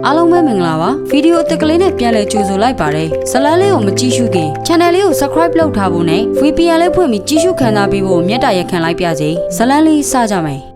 အားလုံးပဲမင်္ဂလာပါဗီဒီယိုအသစ်ကလေးနဲ့ပြန်လည်ကြိုဆိုလိုက်ပါတယ်ဇလန်းလေးကိုမကြည့်ရှုခင် channel လေးကို subscribe လုပ်ထားဖို့နဲ့ VPN လေးဖွင့်ပြီးကြည့်ရှုခံစားပေးဖို့မြတ်တာရက်ခံလိုက်ပါစေဇလန်းလေးစကြမယ်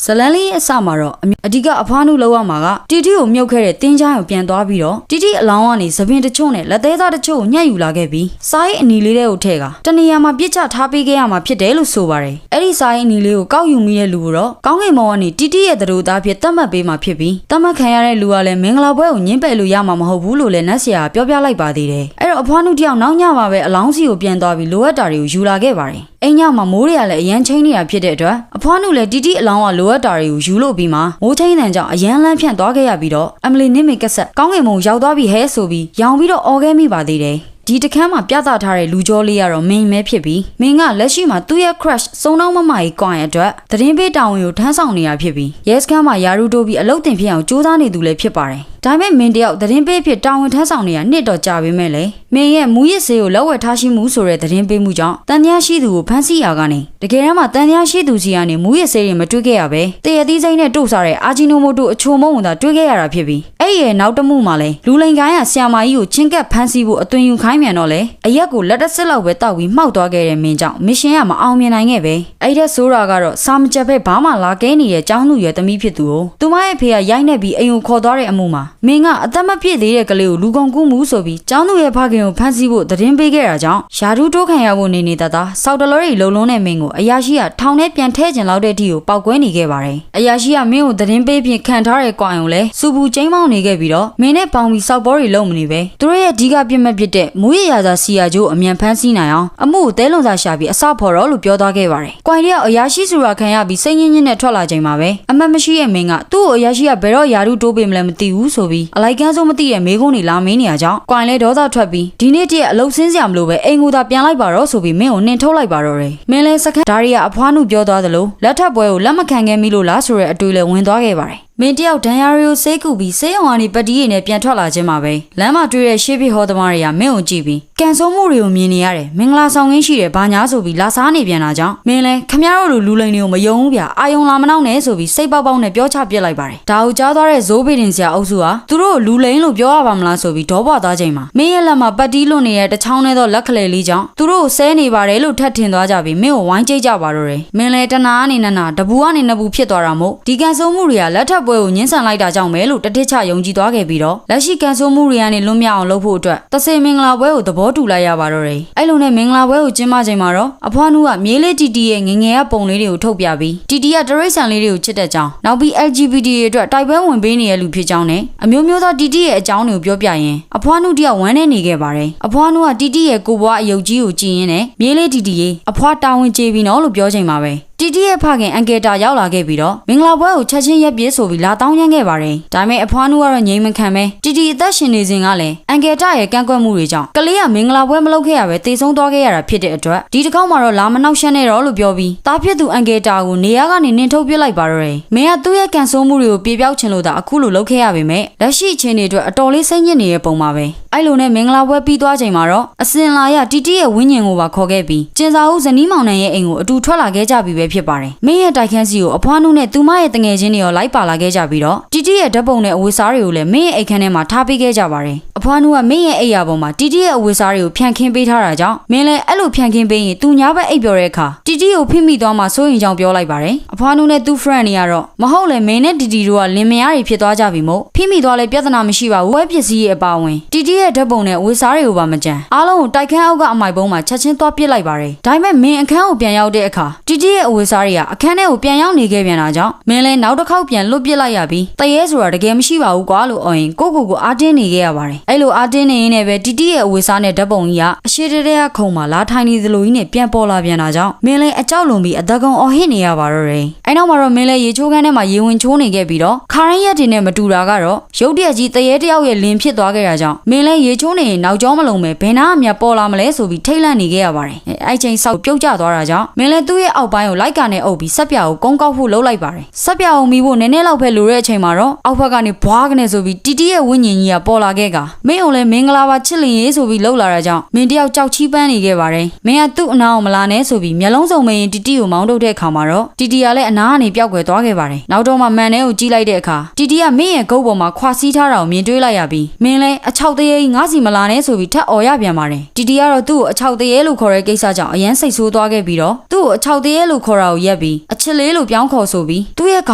ဇလန်းလေးအစမှာတော့အဓိကအဖွားနုလောက်ရမှာကတီတီကိုမြုပ်ခဲ့တဲ့တင်းချောင်းကိုပြန်သွားပြီးတော့တီတီအလောင်းကနေသပင်တချို့နဲ့လက်သေးသားတချို့ကိုညှက်ယူလာခဲ့ပြီးစားရေးအနီလေးတွေကိုထည့်ကတနေရာမှာပြစ်ချထားပေးခဲ့ရမှာဖြစ်တယ်လို့ဆိုပါတယ်အဲ့ဒီစားရေးအနီလေးကိုကောက်ယူမိတဲ့လူကတော့ကောင်းကင်ဘုံကနေတီတီရဲ့သတို့သားဖြစ်တတ်မှတ်ပေးမှာဖြစ်ပြီးတတ်မှတ်ခံရတဲ့လူကလည်းမင်္ဂလာပွဲကိုညှင်းပယ်လို့ရမှာမဟုတ်ဘူးလို့လည်းနတ်ဆရာပြောပြလိုက်ပါသေးတယ်အဲ့တော့အဖွားနုတယောက်နောက်ညမှာပဲအလောင်းစီကိုပြန်သွားပြီးလိုအပ်တာတွေကိုယူလာခဲ့ပါတယ်အိမ်ညမှာမိုးတွေကလည်းအရန်ချင်းနေတာဖြစ်တဲ့အတွက်အဖွားနုလည်းတီတီအလောင်းကလိုအပ်တာတွေကိုယူလို့ပြီးမှမိုးချင်းတန်ကြောင့်အရန်လန်းဖြန့်သွားခဲ့ရပြီးတော့အမလီနစ်မေကဆက်ကောင်းကင်ဘုံရောက်သွားပြီဟဲဆိုပြီးရောင်ပြီးတော့အော်ခဲ့မိပါသေးတယ်ဒီတခန်းမှာပြသထားတဲ့လူကြောလေးကတော့မင်းမဲဖြစ်ပြီးမင်းကလက်ရှိမှာသူ့ရဲ့ crush စုံနှောင်းမမကြီးကွာရဲ့အတွက်သတင်းပေးတာဝန်ကိုထမ်းဆောင်နေရဖြစ်ပြီးရဲစခန်းမှာယာရုတိုးပြီးအလုတ်တင်ဖြစ်အောင်စူးစမ်းနေသူလည်းဖြစ်ပါတယ်ဒါပေမဲ့မင်းတယောက်သတင်းပေးဖြစ်တာဝန်ထမ်းဆောင်နေရနှစ်တော့ကြာပေမဲ့လေမင်းရဲ့မူရစ်ဆေးကိုလက်ဝဲထားရှိမှုဆိုတဲ့သတင်းပေးမှုကြောင့်တန်တရားရှိသူကိုဖမ်းဆီးရကနေတကယ်တမ်းမှာတန်တရားရှိသူစီကနေမူရစ်ဆေးတွေမတွေ့ခဲ့ရပဲတရသီးစိမ့်နဲ့တို့စားတဲ့အာဂျီနိုမိုတိုအချိုမုံဝင်သာတွေ့ခဲ့ရတာဖြစ်ပြီးအဲ့ဒီရဲ့နောက်တစ်မှုမှာလေလူလိန်ကိုင်းကဆီယာမာကြီးကိုချင်းကပ်ဖမ်းဆီးဖို့အသွင်ယူခိုင်းမြန်တော့လေအရက်ကိုလက်တစစ်လောက်ပဲတောက်ပြီးမှောက်သွားခဲ့တဲ့မင်းကြောင့်မစ်ရှင်ကမအောင်မြင်နိုင်ခဲ့ပဲအဲ့တဲ့ဆိုးတာကတော့စာမကြက်ပဲဘာမှလာကဲနေတဲ့ကျောင်းသူရဲ့သမီးဖြစ်သူကိုသူမရဲ့ဖေကရိုက်နှက်ပြီးအိမ်ကိုခေါ်သွားတဲ့အမှုမှာမင်းကအသက်မပြည့်သေးတဲ့ကလေးကိုလူကုန်ကူးမှုဆိုပြီးကျောင်းသူရဲ့ဖခင်ကိုဖမ်းဆီးဖို့သတင်းပေးခဲ့တာကြောင့်ယာဒူးတိုးခံရဖို့နေနေတာစောက်တလော်ရီလုံလုံးတဲ့မင်းကိုအရာရှိကထောင်ထဲပြန်ထည့်ကျင်လောက်တဲ့အထိကိုပောက်ကွဲနေခဲ့ပါတယ်အရာရှိကမင်းကိုသတင်းပေးပြီးခံထားတဲ့ကွာယုံလဲစူပူကျိန်းမောင်းနေခဲ့ပြီးတော့မင်းနဲ့ပေါင်ပြီးစောက်ဘောတွေလုံမနေပဲသူတို့ရဲ့အဓိကပြစ်မှတ်ဖြစ်တဲ့မူရရာသာစီယာကျိုးအမြန်ဖမ်းဆီးနိုင်အောင်အမှုကိုတဲလွန်စာရှာပြီးအစဖော်တော့လို့ပြောသွားခဲ့ပါတယ်ကွိုင်တယောက်အရာရှိဆိုတာခံရပြီးစိတ်ညစ်ညစ်နဲ့ထွက်လာချိန်မှာပဲအမတ်မရှိရဲ့မင်းကသူ့ကိုအရာရှိကဘယ်တော့ယာဒူးတိုးပေးမလဲမသိဘူးဆိုပြီးအလိုက်ကန်းစိုးမသိတဲ့မေကုန်းတွေလာမင်းနေရကြောင်းကွိုင်လဲဒေါသထွက်ပြီးဒီနေ့တည်းအလုတ်ဆင်းစရာမလိုပဲအိမ်ကိုသာပြန်လိုက်ပါတော့ဆိုပြီးမင်းကိုနှင်ထုတ်လိုက်ပါတော့တယ်မင်းလဲစခန်းဒါရီကအဖွားနုပြောသွားသလိုလက်ထပ်ပွဲကိုလက်မခံခဲ့မိလို့လားဆိုတဲ့အတွေ့လဲဝင်သွားခဲ့ပါတယ်မင်းတယောက်ဒန်ယာရီကိုစိတ်ကူပြီးစေးအောင်ကနေပတ်တီးရည်နဲ့ပြန်ထွက်လာခြင်းမှာပဲလမ်းမှာတွေ့တဲ့ရှေးပြဟောသမားတွေကမင်းကိုကြည့်ပြီးကန်ဆိုးမှုတွေကိုမြင်နေရတယ်မင်္ဂလာဆောင်ရင်းရှိတယ်ဘာညာဆိုပြီးလာစားနေပြန်တာကြောင့်မင်းလဲခမရတို့လူလိန်တွေကိုမယုံဘူးဗျာအာယုံလာမနှောက်နဲ့ဆိုပြီးစိတ်ပေါက်ပေါက်နဲ့ပြောချပစ်လိုက်ပါတယ်ဒါကိုကြားသွားတဲ့ဇိုးဘေတင်ဆရာအုပ်စုဟာသူတို့လူလိန်လို့ပြောရပါမလားဆိုပြီးဒေါပွားသွားချိန်မှာမင်းရဲ့လက်မှာပတ်တီးလွတ်နေတဲ့တချောင်းနဲ့တော့လက်ခလေလေးကြောင့်သူတို့ကိုဆဲနေပါတယ်လို့ထပ်ထင်သွားကြပြီးမင်းကိုဝိုင်းကြိတ်ကြပါတော့တယ်မင်းလဲတနာကနေနာတပူကနေနပူဖြစ်သွားတာမို့ဒီကန်ဆိုးမှုတွေကလက်ထပ်ပွဲကိုညှင်းဆန်လိုက်ကြောင့်ပဲလို့တတိချယုံကြည်သွားခဲ့ပြီးတော့လက်ရှိကန်ဆိုးမှုတွေကနေလွတ်မြောက်အောင်လုပ်ဖို့အတွက်တဆေမင်္ဂလာပွဲကိုသဘောတူလိုက်ရပါတော့တယ်အဲ့လိုနဲ့မင်္ဂလာပွဲကိုကျင်းပချိန်မှာတော့အဖွားနုကမြေးလေးတီတီရဲ့ငငယ်ကပုံလေးတွေကိုထုတ်ပြပြီးတီတီကတရိတ်ဆန်လေးတွေကိုချစ်တဲ့ကြောင်းနောက်ပြီး LGBT တွေအတွက်တိုက်ပွဲဝင်ပေးနေတဲ့လူဖြစ်ကြောင်းနဲ့အမျိုးမျိုးသောတီတီရဲ့အကြောင်းတွေကိုပြောပြရင်အဖွားနုတယောက်ဝမ်းနေခဲ့ပါတယ်အဖွားနုကတီတီရဲ့ကိုဘွားအယုတ်ကြီးကိုကြည်ရင်းနဲ့မြေးလေးတီတီရဲ့အဖွားတာဝန်ကျေပြီးနော်လို့ပြောချိန်မှာပဲတီတီရဲ့ဖခင်အန်ကယ်တာရောက်လာခဲ့ပြီးတော့မင်္ဂလာပွဲကိုချက်ချင်းရက်ပြေးဆိုပြီးလာတောင်းရမ်းခဲ့ပါတယ်ဒါပေမဲ့အဖွားနုကတော့ငြိမ်မခံပဲတီတီအသက်ရှင်နေစဉ်ကလည်းအန်ကယ်တာရဲ့ကန့်ကွက်မှုတွေကြောင့်ကလေးကမင်္ဂလာပွဲမလုပ်ခဲ့ရပဲတေဆုံးသွားခဲ့ရတာဖြစ်တဲ့အတွက်ဒီတစ်ခေါက်မှာတော့လာမနှောက်ရှက်နဲ့တော့လို့ပြောပြီးတားဖြစ်သူအန်ကယ်တာကိုနေရာကနေနင်းထုတ်ပစ်လိုက်ပါတော့တယ်မင်းကသူ့ရဲ့ကန်ဆိုးမှုတွေကိုပြေပြောက်ချင်လို့သာအခုလိုလုပ်ခဲ့ရပေမဲ့လက်ရှိအချိန်တွေအတွက်အတော်လေးစိတ်ညစ်နေတဲ့ပုံပါပဲအဲ့လိုနဲ့မင်္ဂလာပွဲပြီးသွားချိန်မှာတော့အစင်လာရတီတီရဲ့ဝင်းညင်ကိုပါခေါ်ခဲ့ပြီးကျင်စာဦးဇနီးမောင်နှံရဲ့အိမ်ကိုအတူထွက်လာခဲ့ကြပြီပဲဖြစ်ပါတယ်မင်းရဲ့တိုက်ခန်းစီကိုအဖွားနုနဲ့သူမရဲ့တငယ်ချင်းတွေရောလိုက်ပါလာခဲ့ကြပြီးတော့တီတီရဲ့ဓာတ်ပုံနဲ့အဝတ်စားတွေကိုလည်းမင်းရဲ့အိမ်ခန်းထဲမှာထားပေးခဲ့ကြပါတယ်အဖွားနုကမင်းရဲ့အိမ်ယာပေါ်မှာတီတီရဲ့အဝတ်စားတွေကိုဖြန့်ခင်းပေးထားတာကြောင့်မင်းလည်းအဲ့လိုဖြန့်ခင်းပေးရင်သူညာဘက်အိပ်ပျော်တဲ့အခါတီတီကိုဖိမိသွားမှစိုးရင်ကြောင့်ပြောလိုက်ပါတယ်အဖွားနုနဲ့သူ့ friend တွေကတော့မဟုတ်လေမင်းနဲ့တီတီတို့ကလင်မယားတွေဖြစ်သွားကြပြီမို့ဖိမိသွားလဲပြဿနာမရှိပါဘူးဝဲပစ္စည်းရဲ့အပါဝင်တီတီရဲ့ဓာတ်ပုံနဲ့အဝတ်စားတွေကိုပါမကြမ်းအားလုံးကိုတိုက်ခန်းအောက်ကအမိုက်ပုံးမှာချက်ချင်းသွားပစ်လိုက်ပါတယ်ဒါပေမဲ့မင်းအခန်းကိုပြန်ရောက်တဲ့အခါတီတီရဲ့အဝတ်စားတွေကအခန်းထဲကိုပြန်ရောက်နေခဲ့ပြန်တာကြောင့်မင်းလည်းနောက်တစ်ခေါက်ပြန်လွတ်ပစ်လိုက်ရပြီးတရေဆိုတာတကယ်မရှိပါဘူးကွာလို့အော်ရင်ကိုအားတင်းနေခဲ့ရပါတယ်အဲ့လိုအားတင်းနေရင်းနဲ့ပဲတီတီရဲ့အဝတ်စားနဲ့ဓာတ်ပုံကြီးကအရှိတတဲ့ခုံမှာလာထိုင်နေသလိုကြီးနဲ့ပြန်ပေါ်လာပြန်တာကြောင့်မင်းလည်းအကြောက်လွန်ပြီးအသက်ကုန်အော်ဟစ်နေရပါတော့တယ်အဲ့ နောက်မှာတော့မင်းလဲရေချိုးခန်းထဲမှာရေဝင်ချိုးနေခဲ့ပြီးတော့ခါရင်းရက်တွေနဲ့မတူတာကတော့ရုတ်တရက်ကြီးတရေတယောက်ရဲ့လင်ဖြစ်သွားခဲ့တာကြောင့်မင်းလဲရေချိုးနေရင်နောက်ကျောမလုံးပဲဘယ်နာအမြတ်ပေါ်လာမလဲဆိုပြီးထိတ်လန့်နေခဲ့ရပါတယ်အဲ့ချိန်ဆောက်ပြုတ်ကျသွားတာကြောင့်မင်းလဲသူ့ရဲ့အောက်ပိုင်းကိုလိုက်ကနေအုပ်ပြီးဆက်ပြကိုကုန်းကောက်ဖို့လှုပ်လိုက်ပါတယ်ဆက်ပြအောင်မိဖို့နည်းနည်းလောက်ပဲလိုတဲ့အချိန်မှာတော့အောက်ဘက်ကနေဘွားကနေဆိုပြီးတီတီရဲ့ဝိညာဉ်ကြီးကပေါ်လာခဲ့ကမင်းအောင်လဲမင်္ဂလာပါချစ်လင်ရေးဆိုပြီးလှုပ်လာတာကြောင့်မင်းတယောက်ကြောက်ချီးပန်းနေခဲ့ပါတယ်မင်းကသူ့အနာကိုမလာနဲ့ဆိုပြီးမျက်လုံးစုံမရင်တီတီကိုမောင်းထုတ်တဲ့အခါမှာတော့တီတီကလည်းအနာကနေပျောက်ကွယ်သွားခဲ့ပါတယ်နောက်တော့မှမန်ထဲကိုကြီးလိုက်တဲ့အခါတီတီကမင်းရဲ့ဂုတ်ပေါ်မှာခွာစီးထားတာကိုမြင်တွေ့လိုက်ရပြီးမင်းလဲအချောက်တရေငါးစီမလာနဲ့ဆိုပြီးထပ်អော်ရပြန်ပါတယ်တီတီကတော့သူ့ကိုအချောက်တရေလို့ခေါ်တဲ့ကိစ္စကြောင့်အရန်စိတ်ဆိုးသွားခဲ့ပြီးတော့သူ့ကိုအချောက်တရေလို့ခေါ်တာကိုရက်ပြီးအချစ်လေးလို့ပြောင်းခေါ်ဆိုပြီးသူ့ရဲ့ခေ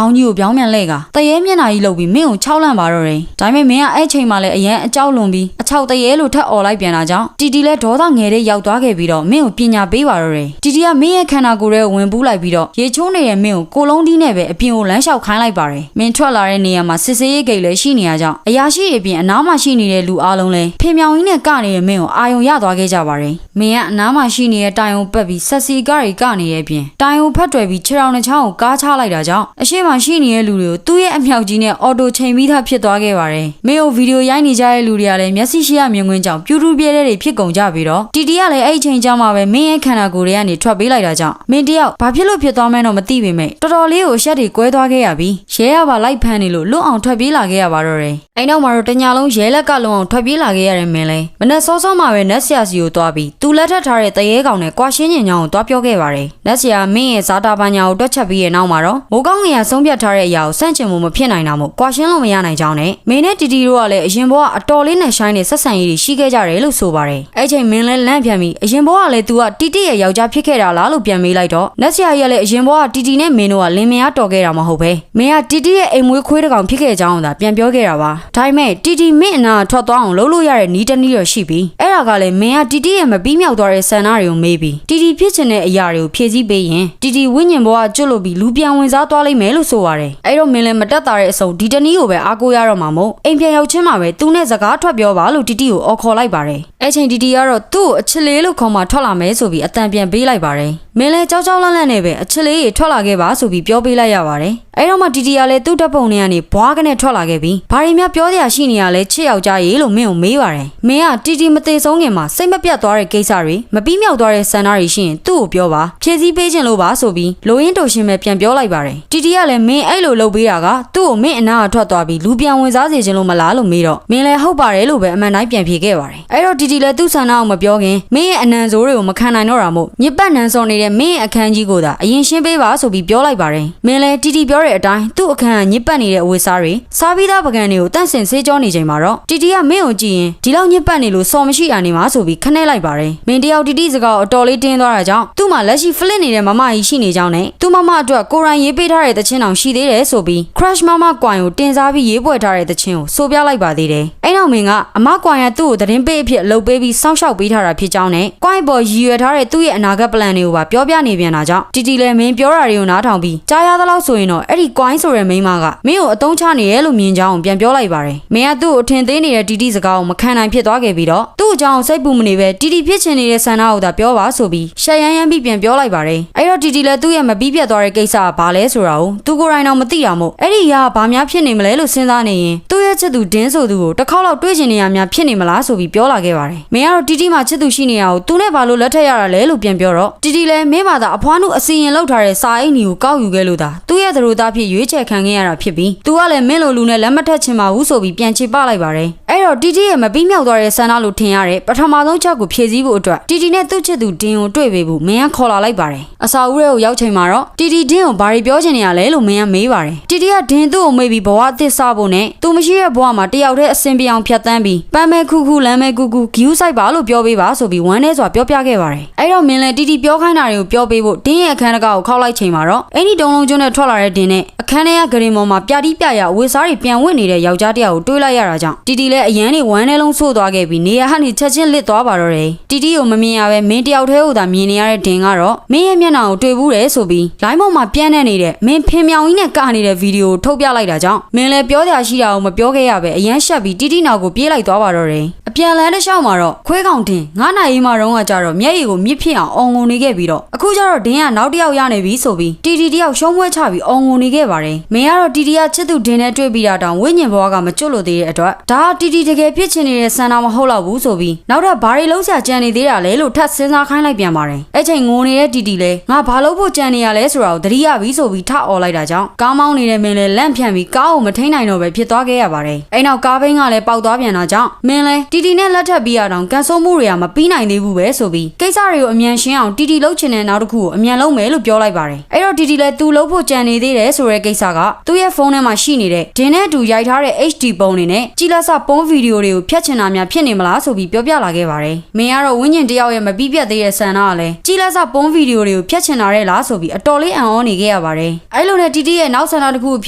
ါင်းကြီးကိုပြောင်းပြန်လဲကတရေမျက်နှာကြီးလှုပ်ပြီးမင်းကိုခြောက်လန့်ပါတော့တယ်ဒါပေမဲ့မင်းကအဲ့ချိန်မှလည်းအရန်အကြောက်လွန်ပြီးအချောက်တရေလို့ထပ်អော်လိုက်ပြန်တာကြောင့်တီတီလည်းဒေါသငယ်တဲ့ရောက်သွားခဲ့ပြီးတော့မင်းကိုပညာပေးပါတော့တယ်တီတီကမင်းရဲ့ခန္ဓာကိုယ်ထဲကိုဝင်ပူးလိုက်ပြီးတော့ရေချိုးနေတဲ့မင်းကိုကိုလုံးတီးနဲ့ပဲအပြင်ကိုလမ်းလျှောက်ခိုင်းလိုက်ပါတယ်မင်းထွက်လာတဲ့နေရာမှာစစ်စေးရေးဂိတ်လည်းရှိနေရကြောင်းအရာရှိအပြင်အနားမှာရှိနေတဲ့လူအားလုံးလည်းဖင်မြောင်ကြီးနဲ့ကနေမင်းကိုအာယုံရသွားခဲ့ကြပါတယ်မင်းကအနားမှာရှိနေတဲ့တိုင်ုံပတ်ပြီးဆက်စီကားတွေကနေတဲ့အပြင်တိုင်ုံဖတ်တွယ်ပြီးခြေထောင်နှချောင်းကိုကားချလိုက်တာကြောင့်အရှိမရှိနေတဲ့လူတွေကိုသူ့ရဲ့အမြောက်ကြီးနဲ့အော်တိုချိန်ပြီးသားဖြစ်သွားခဲ့ပါတယ်မင်းကိုဗီဒီယိုရိုက်နေကြတဲ့လူတွေကလည်းမျက်စိရှိရမြင်ကွင်းကြောင့်ပြူးထူးပြဲတဲ့တွေဖြစ်ကုန်ကြပြီးတော့တီတီကလည်းအဲ့ချိန်ကြောင့်မှပဲမင်းရဲ့ခန္ဓာကိုယ်တွေကနေထွက်ပေးလိုက်တာကြောင့်မင်းတယောက်ဘာဖြစ်လို့ဖြစ်သွားမှန်းတော့မသိပေမဲ့တော်တော်လေးကိုရှက်တွေကွဲသွားခဲ့ရပြီးရဲရပါလိုက်ဖမ်းနေလို့လွတ်အောင်ထွက်ပြေးလာခဲ့ရပါတော့တယ်အဲ့နောက်မှာတော့တညာလုံးရဲလက်ကလွတ်အောင်ထွက်ပြေးလာခဲ့ရတဲ့မင်းလဲမနဲ့စောစောမှာပဲနတ်ဆရာစီကိုသွားပြီးသူလက်ထပ်ထားတဲ့တရေကောင်နဲ့ကွာရှင်းညင်ညောင်းကိုသွားပြောခဲ့ပါတယ်နတ်ဆရာမင်းရဲ့ဇာတာပညာကိုတွက်ချက်ပြီးရဲ့နောက်မှာတော့မိုးကောင်းငယ်ကဆုံးဖြတ်ထားတဲ့အရာကိုစန့်ကျင်မှုမဖြစ်နိုင်တာမို့ကွာရှင်းလို့မရနိုင်ကြောင်းနဲ့မင်းနဲ့တီတီတို့ကလည်းအရင်ဘကအတော်လေးနဲ့ရှိုင်းနေဆက်ဆံရေးတွေရှိခဲ့ကြတယ်လို့ဆိုပါတယ်အဲ့ချိန်မင်းလဲလန့်ပြန်ပြီးအရင်ဘကလည်း तू ကတီတီရဲ့ယောက်ျားဖြစ်ခဲ့တာလားလို့ပြန်မေးလိုက်တော့နတ်ဆရာကြီးကလည်းအရင်ဘကတီတီနဲ့မင်းတို့ကလင်မယားတော်ခဲ့တာမဟုတ်ပဲမင်းကတီတီရဲ့အိမ်မွေးခွေးတစ်ကောင်ဖြစ်ခဲ့ကြောင်းသာပြန်ပြောခဲ့တာပါဒါပေမဲ့တီတီမင်းအနာထွက်သွားအောင်လုပ်လို့ရတဲ့နီးတနည်းရရှိပြီးအဲ့ဒါကလည်းမင်းကတီတီရဲ့မပြီးမြောက်သွားတဲ့ဆန္ဒတွေကိုမေးပြီးတီတီဖြစ်ချင်တဲ့အရာတွေကိုဖြည့်ဆည်းပေးရင်တီတီဝိညာဉ်ဘဝကျွတ်လို့ပြီးလူပြန်ဝင်စားသွားလိမ့်မယ်လို့ဆိုရတယ်အဲ့တော့မင်းလည်းမတက်တာတဲ့အစုံဒီတနည်းကိုပဲအားကိုးရတော့မှာမို့အိမ်ပြန်ရောက်ချင်းမှာပဲသူနဲ့စကားထွက်ပြောပါလို့တီတီကိုအော်ခေါ်လိုက်ပါတယ်အဲ့ချိန်တီတီကတော့သူ့ကိုအချစ်လေးလို့ခေါ်မှထွက်လာမယ်ဆိုပြီးအတန်ပြန်ပေးလိုက်ပါတယ်မင်းလည်းကြောက်ကြောက်လန့်လန့်နဲ့ပဲအချစ်လေးကြီးထွက်လာခဲ့ပါဆိုပြီးပြောပေးလိုက်ရပါတယ်အဲ့တော့မှတီတီကလည်းသူ့တပ်ပုံထဲကနေဘွားကနေထွက်လာခဲ့ပြီးဘာတွေများပြောစရာရှိနေရလဲချစ်ယောက်ျားရေလို့မင်းကိုမေးပါတယ်မင်းကတီတီမသေးဆုံးခင်မှာစိတ်မပြတ်သွားတဲ့ကိစ္စတွေမပြီးမြောက်သွားတဲ့ဆန္ဒတွေရှိရင်သူ့ကိုပြောပါဖြည့်ဆည်းပေးခြင်းလို့ပါဆိုပြီးလိုရင်းတိုရှင်ပဲပြန်ပြောလိုက်ပါတယ်တီတီကလည်းမင်းအဲ့လိုလုပ်ပေးတာကသူ့ကိုမင်းအနာကထွက်သွားပြီးလူပြန်ဝင်စားစေခြင်းလို့မလားလို့မေးတော့မင်းလည်းဟုတ်ပါတယ်လို့ပဲအမှန်တိုင်းပြန်ဖြေခဲ့ပါတယ်အဲ့တော့တီတီလည်းသူ့ဆန္ဒကိုမပြောခင်မင်းရဲ့အနံဆိုးတွေကိုမခံနိုင်တော့တာမို့ညစ်ပတ်နန်းစော်နေတဲ့မင်းရဲ့အခန်းကြီးကိုသာအရင်ရှင်းပေးပါဆိုပြီးပြောလိုက်ပါတယ်မင်းလည်းတီတီပြောတဲ့အတိုင်းသူ့အခန်းကညစ်ပတ်နေတဲ့အဝတ်စားတွေစားပြီးသားပကံတွေကိုတန့်စင်ဆေးကြောနေချိန်မှာတော့တီတီကမင်းကိုကြည့်ရင်ဒီလောက်ညစ်ပတ်နေလို့စော်မရှိတာနေမှာဆိုပြီးခနဲ့လိုက်ပါတယ်မင်းတယောက်တီတီစကားကိုအတော်လေးတင်းသွားတာကြောင့်သူ့မှာလက်ရှိ flip နေတဲ့မမကြီးရှိနေကြောင်းနဲ့သူ့မမအတွက်ကိုရိုင်းရေးပေးထားတဲ့တခြင်းတောင်ရှိသေးတယ်ဆိုပြီး crush မမကွိုင်ကိုတင်စားပြီးရေးပွဲထားတဲ့တခြင်းကိုဆိုပြလိုက်ပါသေးတယ်အဲ့နောက်မင်းကအမကွိုင်ကသူ့ကိုသတင်းပေးအဖြစ်လှုပ်ပေးပြီးစောင့်ရှောက်ပေးထားတာဖြစ်ကြောင်းနဲ့ကွိုင်ပေါ်ရည်ရွယ်ထားတဲ့သူ့ရဲ့အနာဂတ် plan တွေကိုပါပြောပြနေပြန်တာကြောင့်တီတီလည်းမင်းပြောတာတွေကိုနားထောင်ပြီးကြားရသလောက်ဆိုရင်တော့အဲ့ဒီကွိုင်းဆိုတဲ့မိန်းမကမင်းကိုအတုံးချနေရဲလို့မြင်ကြောင်းပြန်ပြောလိုက်ပါတယ်မင်းကသူ့ကိုထင်သေးနေတဲ့တီတီစကားကိုမခံနိုင်ဖြစ်သွားခဲ့ပြီးတော့သူ့အကြောင်းစိတ်ပူမနေပဲတီတီဖြစ်ချင်နေတဲ့ဆန္ဒကိုသာပြောပါဆိုပြီးရှက်ရမ်းရမ်းပြီးပြန်ပြောလိုက်ပါတယ်အဲ့တော့တီတီလည်းသူ့ရဲ့မပြီးပြတ်သွားတဲ့ကိစ္စကဘာလဲဆိုတာကိုသူကိုယ်တိုင်တော့မသိတာမို့အဲ့ဒီကဘာများဖြစ်နေမလဲလို့စဉ်းစားနေရင်သူ့ရဲ့ချစ်သူဒင်းဆိုသူကိုတစ်ခေါက်လောက်တွေ့ချင်နေရများဖြစ်နေမလားဆိုပြီးပြောလာခဲ့ပါတယ်မင်းကတော့တီတီမှာချစ်သူရှိနေရအောင်သူနဲ့ဘာလို့လက်ထက်ရတာလဲလို့ပြန်ပြောတော့တီတီလည်းမင်းပါသာအဖွားနုအစီရင်လောက်ထားတဲ့စာအိတ်ညီကိုကောက်ယူခဲ့လို့သာသူ့ရဲ့သရိုးသားဖြစ်ရွေးချယ်ခံခဲ့ရတာဖြစ်ပြီးသူကလည်းမင်းလိုလူနဲ့လက်မထက်ချင်ပါဘူးဆိုပြီးပြန်ချေပလိုက်ပါတယ်အဲ့တော့တီတီရဲ့မပြီးမြောက်သွားတဲ့ဆန္ဒလို့ထင်ရတဲ့ပထမဆုံးချက်ကိုဖြည့်ဆည်းဖို့အတွက်တီတီနဲ့သူ့ချစ်သူဒင်းကိုတွေ့ပေးဖို့မင်းကခေါ်လာလိုက်ပါတယ်အစာဦးရဲကိုရောက်ချိန်မှာတော့တီတီဒင်းကိုဘာတွေပြောချင်နေရလဲလို့မင်းကမေးပါတယ်တီတီကဒင်းသူ့ကိုမေးပြီးဘဝအသစ်စဖို့နဲ့သူမရှိတဲ့ဘဝမှာတယောက်တည်းအဆင်ပြေအောင်ဖြတ်သန်းပြီးပန်းမဲခုခုလမ်းမဲကူကူဂယူးဆိုင်ပါလို့ပြောပေးပါဆိုပြီးဝမ်းထဲစွာပြောပြခဲ့ပါတယ်အဲ့တော့မင်းလည်းတီတီပြောခိုင်းတာတွေကိုပြောပေးဖို့ဒင်းရဲ့အခန်းတကားကိုခောက်လိုက်ချိန်မှာတော့အဲ့ဒီတုံးလုံးကျွန်းနဲ့ထွက်လာတဲ့ဒင်းနဲ့အခ အခန်းထဲကဂရင်မော်မှာပြတိပြရအဝေစားတွေပြန်ဝင့်နေတဲ့ယောက်ျားတယောက်ကိုတွေးလိုက်ရတာကြောင့်တီတီလည်းအရန်နေဝမ်းထဲလုံးဆို့သွားခဲ့ပြီးနေရာဟန်ချက်ချင်းလစ်သွားပါတော့တယ်တီတီကိုမမြင်ရပဲမင်းတယောက်တည်းကိုသာမြင်နေရတဲ့ဒင်ကတော့မင်းရဲ့မျက်နှာကိုတွေ့ဘူးတယ်ဆိုပြီးလိုင်းမော်မှာပြန့်နေနေတဲ့မင်းဖင်မြောင်ကြီးနဲ့ကနေတဲ့ဗီဒီယိုကိုထုတ်ပြလိုက်တာကြောင့်မင်းလည်းပြောစရာရှိတာကိုမပြောခဲ့ရပဲအရန်ရှက်ပြီးတီတီနောက်ကိုပြေးလိုက်သွားပါတော့တယ်အပြန်လန်းတစ်လျှောက်မှာတော့ခွဲကောင်တင်9နာရီမှတော့ကကြတော့မျက်ရည်ကိုမြစ်ဖြစ်အောင်အော်ငုံနေခဲ့ပြီးတော့အခုကျတော့ဒင်ကနောက်တစ်ယောက်ရနေပြီဆိုပြီးတီတီတယောက်ရှုံးပွဲချပြီးအော်ငုံနေခဲ့ပါတယ်မင်းကတော့တီတီကချစ်သူဒင်နဲ့တွေ့ပြီးတာတောင်ဝိညာဉ်ဘဝကမကျွတ်လို့သေးတဲ့အတွက်ဒါတီတီတကယ်ဖြစ်ချင်နေတဲ့ဆန္ဒမဟုတ်တော့ဘူးဆိုပြီးနောက်တော့ဘာတွေလုံးဆရာကြံနေသေးတာလဲလို့ထပ်စဉ်းစားခိုင်းလိုက်ပြန်ပါတယ်အဲ့ချိန်ငိုနေတဲ့တီတီလဲငါဘာလို့ဖို့ကြံနေရလဲဆိုတာကိုသတိရပြီဆိုပြီးထအော်လိုက်တာကြောင့်ကားမောင်းနေတဲ့မင်းလဲလန့်ဖြန့်ပြီးကားကိုမထိန်နိုင်တော့ပဲဖြစ်သွားခဲ့ရပါတယ်အဲ့နောက်ကားဘိန်းကလည်းပေါက်သွားပြန်တာကြောင့်မင်းလဲတီတီနဲ့လက်ထပ်ပြီးရတော့ကန်ဆိုးမှုတွေကမပြီးနိုင်သေးဘူးပဲဆိုပြီးကိစ္စတွေကိုအမြန်ရှင်းအောင်တီတီလှုပ်ချင်တဲ့နောက်တစ်ခုကိုအမြန်လုပ်မယ်လို့ပြောလိုက်ပါတယ်အဲ့တော့တီတီလဲသူ့လှုပ်ဖို့ကြံနေသေးတယ်ဆိုတဲ့ကိစ္စကသူ့ရဲ့ဖုန်းထဲမှာရှိနေတဲ့ဒင်းနဲ့အတူရိုက်ထားတဲ့ HD ပုံတွေနဲ့ကြည်လက်စပုံးဗီဒီယိုတွေကိုဖျက်ချင်တာများဖြစ်နေမလားဆိုပြီးပြောပြလာခဲ့ပါတယ်မင်းကတော့ဝင်းကျင်တယောက်ရဲ့မပြီးပြတ်သေးတဲ့ဆန္ဒကလည်းကြည်လက်စပုံးဗီဒီယိုတွေကိုဖျက်ချင်တာတဲ့လားဆိုပြီးအတော်လေးအံ့ဩနေခဲ့ရပါတယ်အဲ့လိုနဲ့တီတီရဲ့နောက်ဆန္ဒတစ်ခုကိုဖ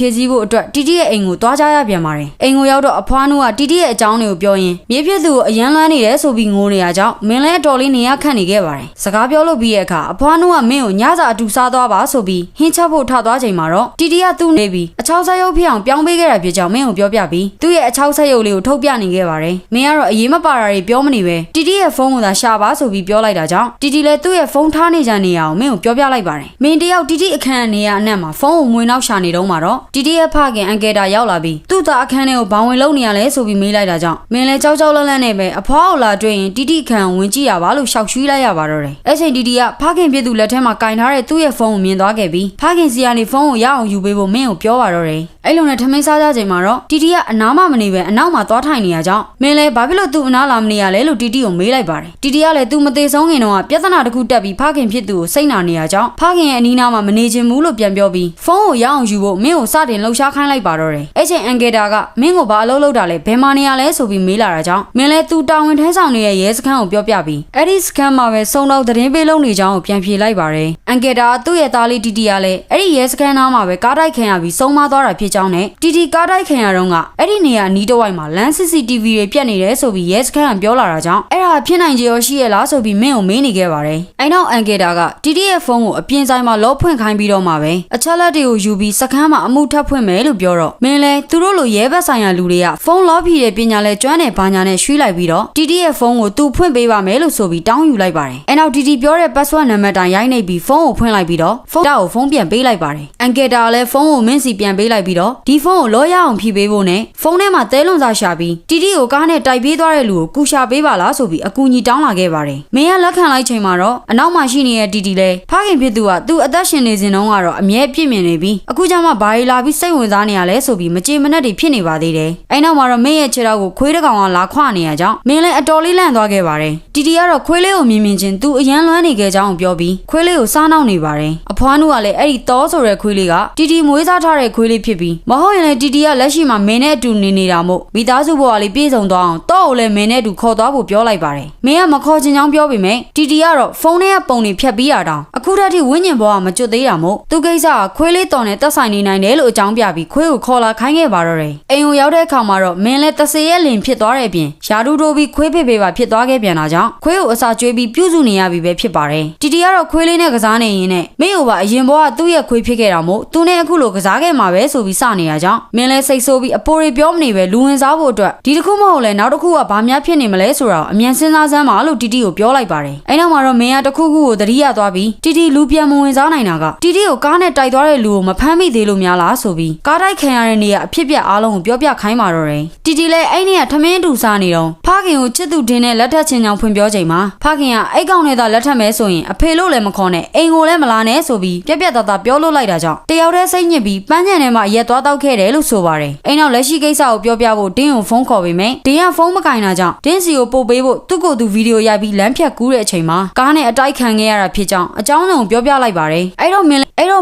ြည့်ဆည်းဖို့အတွက်တီတီရဲ့အိမ်ကိုသွားကြရပြန်ပါတယ်အိမ်ကိုရောက်တော့အဖွားနူးကတီတီရဲ့အကြောင်းတွေကိုပြောရင်မြေဖြစ်သူကိုအယမ်းလွမ်းနေတယ်ဆိုပြီးငိုနေရကြောင်းမင်းလည်းအတော်လေးနေရခန့်နေခဲ့ပါတယ်စကားပြောလို့ပြီးတဲ့အခါအဖွားနူးကမင်းကိုညစာအတူစားသွားပါဆိုပြီးဟင်းချက်ဖို့ထသွားချိန်မှာတော့တီတီကသူ့နေပြီးအချောက်ဆက်ရုပ်ဖြစ်အောင်ပြောင်းပေးခဲ့တာဖြစ်ကြောင်းမင်းကိုပြောပြပြီးသူ့ရဲ့အချောက်ဆက်ရုပ်လေးကိုထုတ်ပြနေခဲ့ပါတယ်မင်းကတော့အရေးမပါတာတွေပြောမနေပဲတီတီရဲ့ဖုန်းကိုသာရှာပါဆိုပြီးပြောလိုက်တာကြောင့်တီတီလည်းသူ့ရဲ့ဖုန်းထားနေကြနေရအောင်မင်းကိုပြောပြလိုက်ပါတယ်မင်းတယောက်တီတီအခန်းနေရအနက်မှာဖုန်းကိုမွေနောက်ရှာနေတော့မှာတော့တီတီရဲ့ဖခင်အန်ကယ်တာရောက်လာပြီးသူ့သားအခန်းထဲကိုဘောင်ဝင်လုံးနေရလဲဆိုပြီးမေးလိုက်တာကြောင့်မင်းလည်းကြောက်ကြောက်လန့်လန့်နဲ့ပဲအဖွားကိုလာတွေ့ရင်တီတီအခန်းဝင်ကြည့်ရပါလို့ရှောက်ရွှီးလိုက်ရပါတော့တယ်အဲ့ချိန်တီတီကဖခင်ဖြစ်သူလက်ထဲမှာကင်ထားတဲ့သူ့ရဲ့ဖုန်းကိုမြင်သွားခဲ့ပြီးဖခင်စီကနေဖုန်းကိုရအောင်ယူပေးဖို့မင်းကိုပြောပါတော့တယ်အဲ့လိုနဲ့ထမင်းစားကြချိန်မှာတော့တီတီကအနားမှမနေပဲအနောက်မှာသွားထိုင်နေရကြောင်းမင်းလည်းဘာဖြစ်လို့သူ့အနားလာမနေရလဲလို့တီတီကိုမေးလိုက်ပါတယ်တီတီကလည်းသူမသေးဆုံးခင်တော့ပြဿနာတစ်ခုတက်ပြီးဖခင်ဖြစ်သူကိုစိတ်နာနေရကြောင်းဖခင်ရဲ့အနီးနားမှာမနေချင်ဘူးလို့ပြန်ပြောပြီးဖုန်းကိုရအောင်ယူဖို့မင်းကိုစတင်လှုပ်ရှားခိုင်းလိုက်ပါတော့တယ်အဲ့ချိန်အန်ကယ်တာကမင်းကိုဘာအလုပ်လုပ်တာလဲဘယ်မှာနေရလဲဆိုပြီးမေးလာတာကြောင့်မင်းလည်းသူတာဝန်ထမ်းဆောင်နေတဲ့ရဲစခန်းကိုပြောပြပြီးအဲ့ဒီစခန်းမှာပဲစုံတော့သတင်းပေးလုပ်နေကြောင်းကိုပြန်ဖြေလိုက်ပါတယ်အန်ကယ်တာသူ့ရဲ့သားလေးတီတီကလည်းအဲ့ဒီရဲစခန်းနားမှာပဲကားတိုက်ခံရပြီးဆုံးမသွားတာဖြစ်ကြောင်းနဲ့တီတီကားတိုက်ခံရတော့ကအဲ့ဒီနေရာနီးတစ်ဝိုက်မှာလမ်း CCTV တွေပြတ်နေတယ်ဆိုပြီးရဲစခန်းကပြောလာတာကြောင့်အဲ့ဒါဖြစ်နိုင်ကြရောရှိရလားဆိုပြီးမင်းကိုမေးနေခဲ့ပါတယ်အဲ့နောက်အန်ကယ်တာကတီတီရဲ့ဖုန်းကိုအပြင်ဆိုင်မှာလောဖွင့်ခိုင်းပြီးတော့မှပဲအချက်လက်တွေကိုယူပြီးစခန်းမှာအမှုထပ်ဖွင့်မယ်လို့ပြောတော့မင်းလဲသူတို့လိုရဲဘက်ဆိုင်ရာလူတွေကဖုန်းလောဖြီတဲ့ပညာလဲကျွမ်းတဲ့ဘာညာနဲ့ရွှေ့လိုက်ပြီးတော့တီတီရဲ့ဖုန်းကိုသူဖွင့်ပေးပါမယ်လို့ဆိုပြီးတောင်းယူလိုက်ပါတယ်အဲ့နောက်တီတီပြောတဲ့ password နံပါတ်တိုင်းရိုက်နှိပ်ပြီးဖုန်းကိုဖွင့်လိုက်ပြီးတော့ဖုန်းတောက်ကိုဖုန်းပြန်ပေးလိုက်ပါတယ်အန်ကယ်တာလည်းဖုန်းကိုမင်းစီပြန်ပေးလိုက်ပြီးတော့ဒီဖုန်းကိုလောရအောင်ဖြည့်ပေးဖို့နဲ့ဖုန်းထဲမှာတဲလွန်စာရှာပြီးတီတီကိုကားနဲ့တိုက်ပေးသွားတဲ့လူကိုကူရှာပေးပါလားဆိုပြီးအကူအညီတောင်းလာခဲ့ပါတယ်မင်းကလက်ခံလိုက်ချိန်မှာတော့အနောက်မှာရှိနေတဲ့တီတီလည်းဖခင်ဖြစ်သူကသူ့အသက်ရှင်နေစဉ်တုန်းကတော့အမြဲပြည့်မြင်နေပြီးအခုကျမှဘာရီလာပြီးစိတ်ဝင်စားနေရလဲဆိုပြီးမကြေမနက်တွေဖြစ်နေပါသေးတယ်အဲ့နောက်မှာတော့မင်းရဲ့ခြေထောက်ကိုခွေးတစ်ကောင်ကလာခွနေရကြောင်းမင်းလည်းအတော်လေးလန့်သွားခဲ့ပါတယ်တီတီကတော့ခွေးလေးကိုမြင်ချင်းသူအရန်လွမ်းနေခဲ့ကြောင်းပြောပြီးခွေးလေးကိုစားနှောက်နေပါတယ်အဖွားနုကလည်းအဲ့ဒီတောဆိုတဲ့ခွေးလေးကတီတီမွေးစားထားတဲ့ခွေးလေးဖြစ်ပြီးမဟုတ်ရင်လည်းတီတီကလက်ရှိမှာမင်းနဲ့အတူနေနေတာမို့မိသားစုဘဝလေးပြည့်စုံသွားအောင်တော့ကိုလည်းမင်းနဲ့အတူခေါ်သွားဖို့ပြောလိုက်ပါတယ်မင်းကမခေါ်ချင်ကြောင်းပြောပေမဲ့တီတီကတော့ဖုန်းထဲကပုံတွေဖြတ်ပြီးရတောင်အခုတည်းကဝိညာဉ်ဘဝမကျွတ်သေးတာမို့သူကိစ္စကခွေးလေးတော်နဲ့တက်ဆိုင်နေနိုင်တယ်လို့အကြောင်းပြပြီးခွေးကိုခေါ်လာခိုင်းခဲ့ပါတော့တယ်အိမ်ကိုရောက်တဲ့အခါမှာတော့မင်းလည်းတဆေရဲ့လင်ဖြစ်သွားတဲ့အပြင်ယာဒူတိုပြီးခွေးဖေဖေပါဖြစ်သွားခဲ့ပြန်တာကြောင့်ခွေးကိုအစာကျွေးပြီးပြုစုနေရပြီပဲဖြစ်ပါတယ်တီတီကတော့ခွေးလေးနဲ့ကစားနေရင်းနဲ့မင်းကိုပါအရင်ဘဝသူ့ရဲ့ခွေးဖြစ်ခဲ့တာမို့သူနဲ့အခုလိုကစားခဲ့မှာပဲဆိုပြီးစနေရကြောင်းမင်းလည်းစိတ်ဆိုးပြီးအပိုတွေပြောမနေပဲလူဝင်စားဖို့အတွက်ဒီတစ်ခုမဟုတ်လဲနောက်တစ်ခုကဘာများဖြစ်နေမလဲဆိုတာအမြန်စဉ်းစားစမ်းပါလို့တီတီကိုပြောလိုက်ပါတယ်အဲ့နောက်မှာတော့မင်းကတစ်ခုခုကိုသတိရသွားပြီးတီတီလူပြန်မဝင်စားနိုင်တာကတီတီကိုကားနဲ့တိုက်သွားတဲ့လူကိုမဖမ်းမိသေးလို့များလားဆိုပြီးကားတိုက်ခံရတဲ့နေရာအဖြစ်ပြအားလုံးကိုပြောပြခိုင်းပါတော့တယ်တီတီလည်းအဲ့နေကထမင်းတူစားနေတော့ဖခင်ကိုချစ်သူတင်နဲ့လက်ထပ်ချင်းချောင်းဖွင့်ပြောချိန်မှာဖခင်ကအဲ့ကောင်နဲ့သာလက်ထပ်မဲဆိုရင်အဖေလို့လည်းမခေါ်နဲ့အိမ်ကိုလည်းမလာနဲ့ဆိုပြီးပြက်ပြက်သားသားပြောလို့လိုက်တာကြောင့်တယောက်တည်းစိတ်ညစ်ပြီးပန်းချန်ထဲမှာရက်သွားတောက်ခဲ့တယ်လို့ဆိုပါတယ်အိမ်နောက်လက်ရှိကိစ္စကိုပြောပြဖို့တင်းကိုဖုန်းခေါ်ပေမဲ့တင်းကဖုန်းမကင်တာကြောင့်တင်းစီကိုပို့ပေးဖို့သူ့ကိုယ်သူဗီဒီယိုရိုက်ပြီးလမ်းဖြတ်ကူးတဲ့အချိန်မှာကားနဲ့အတိုက်ခံခဲ့ရတာဖြစ်ကြောင်းအကြောင်းစုံပြောပြလိုက်ပါတယ်အဲ့တော့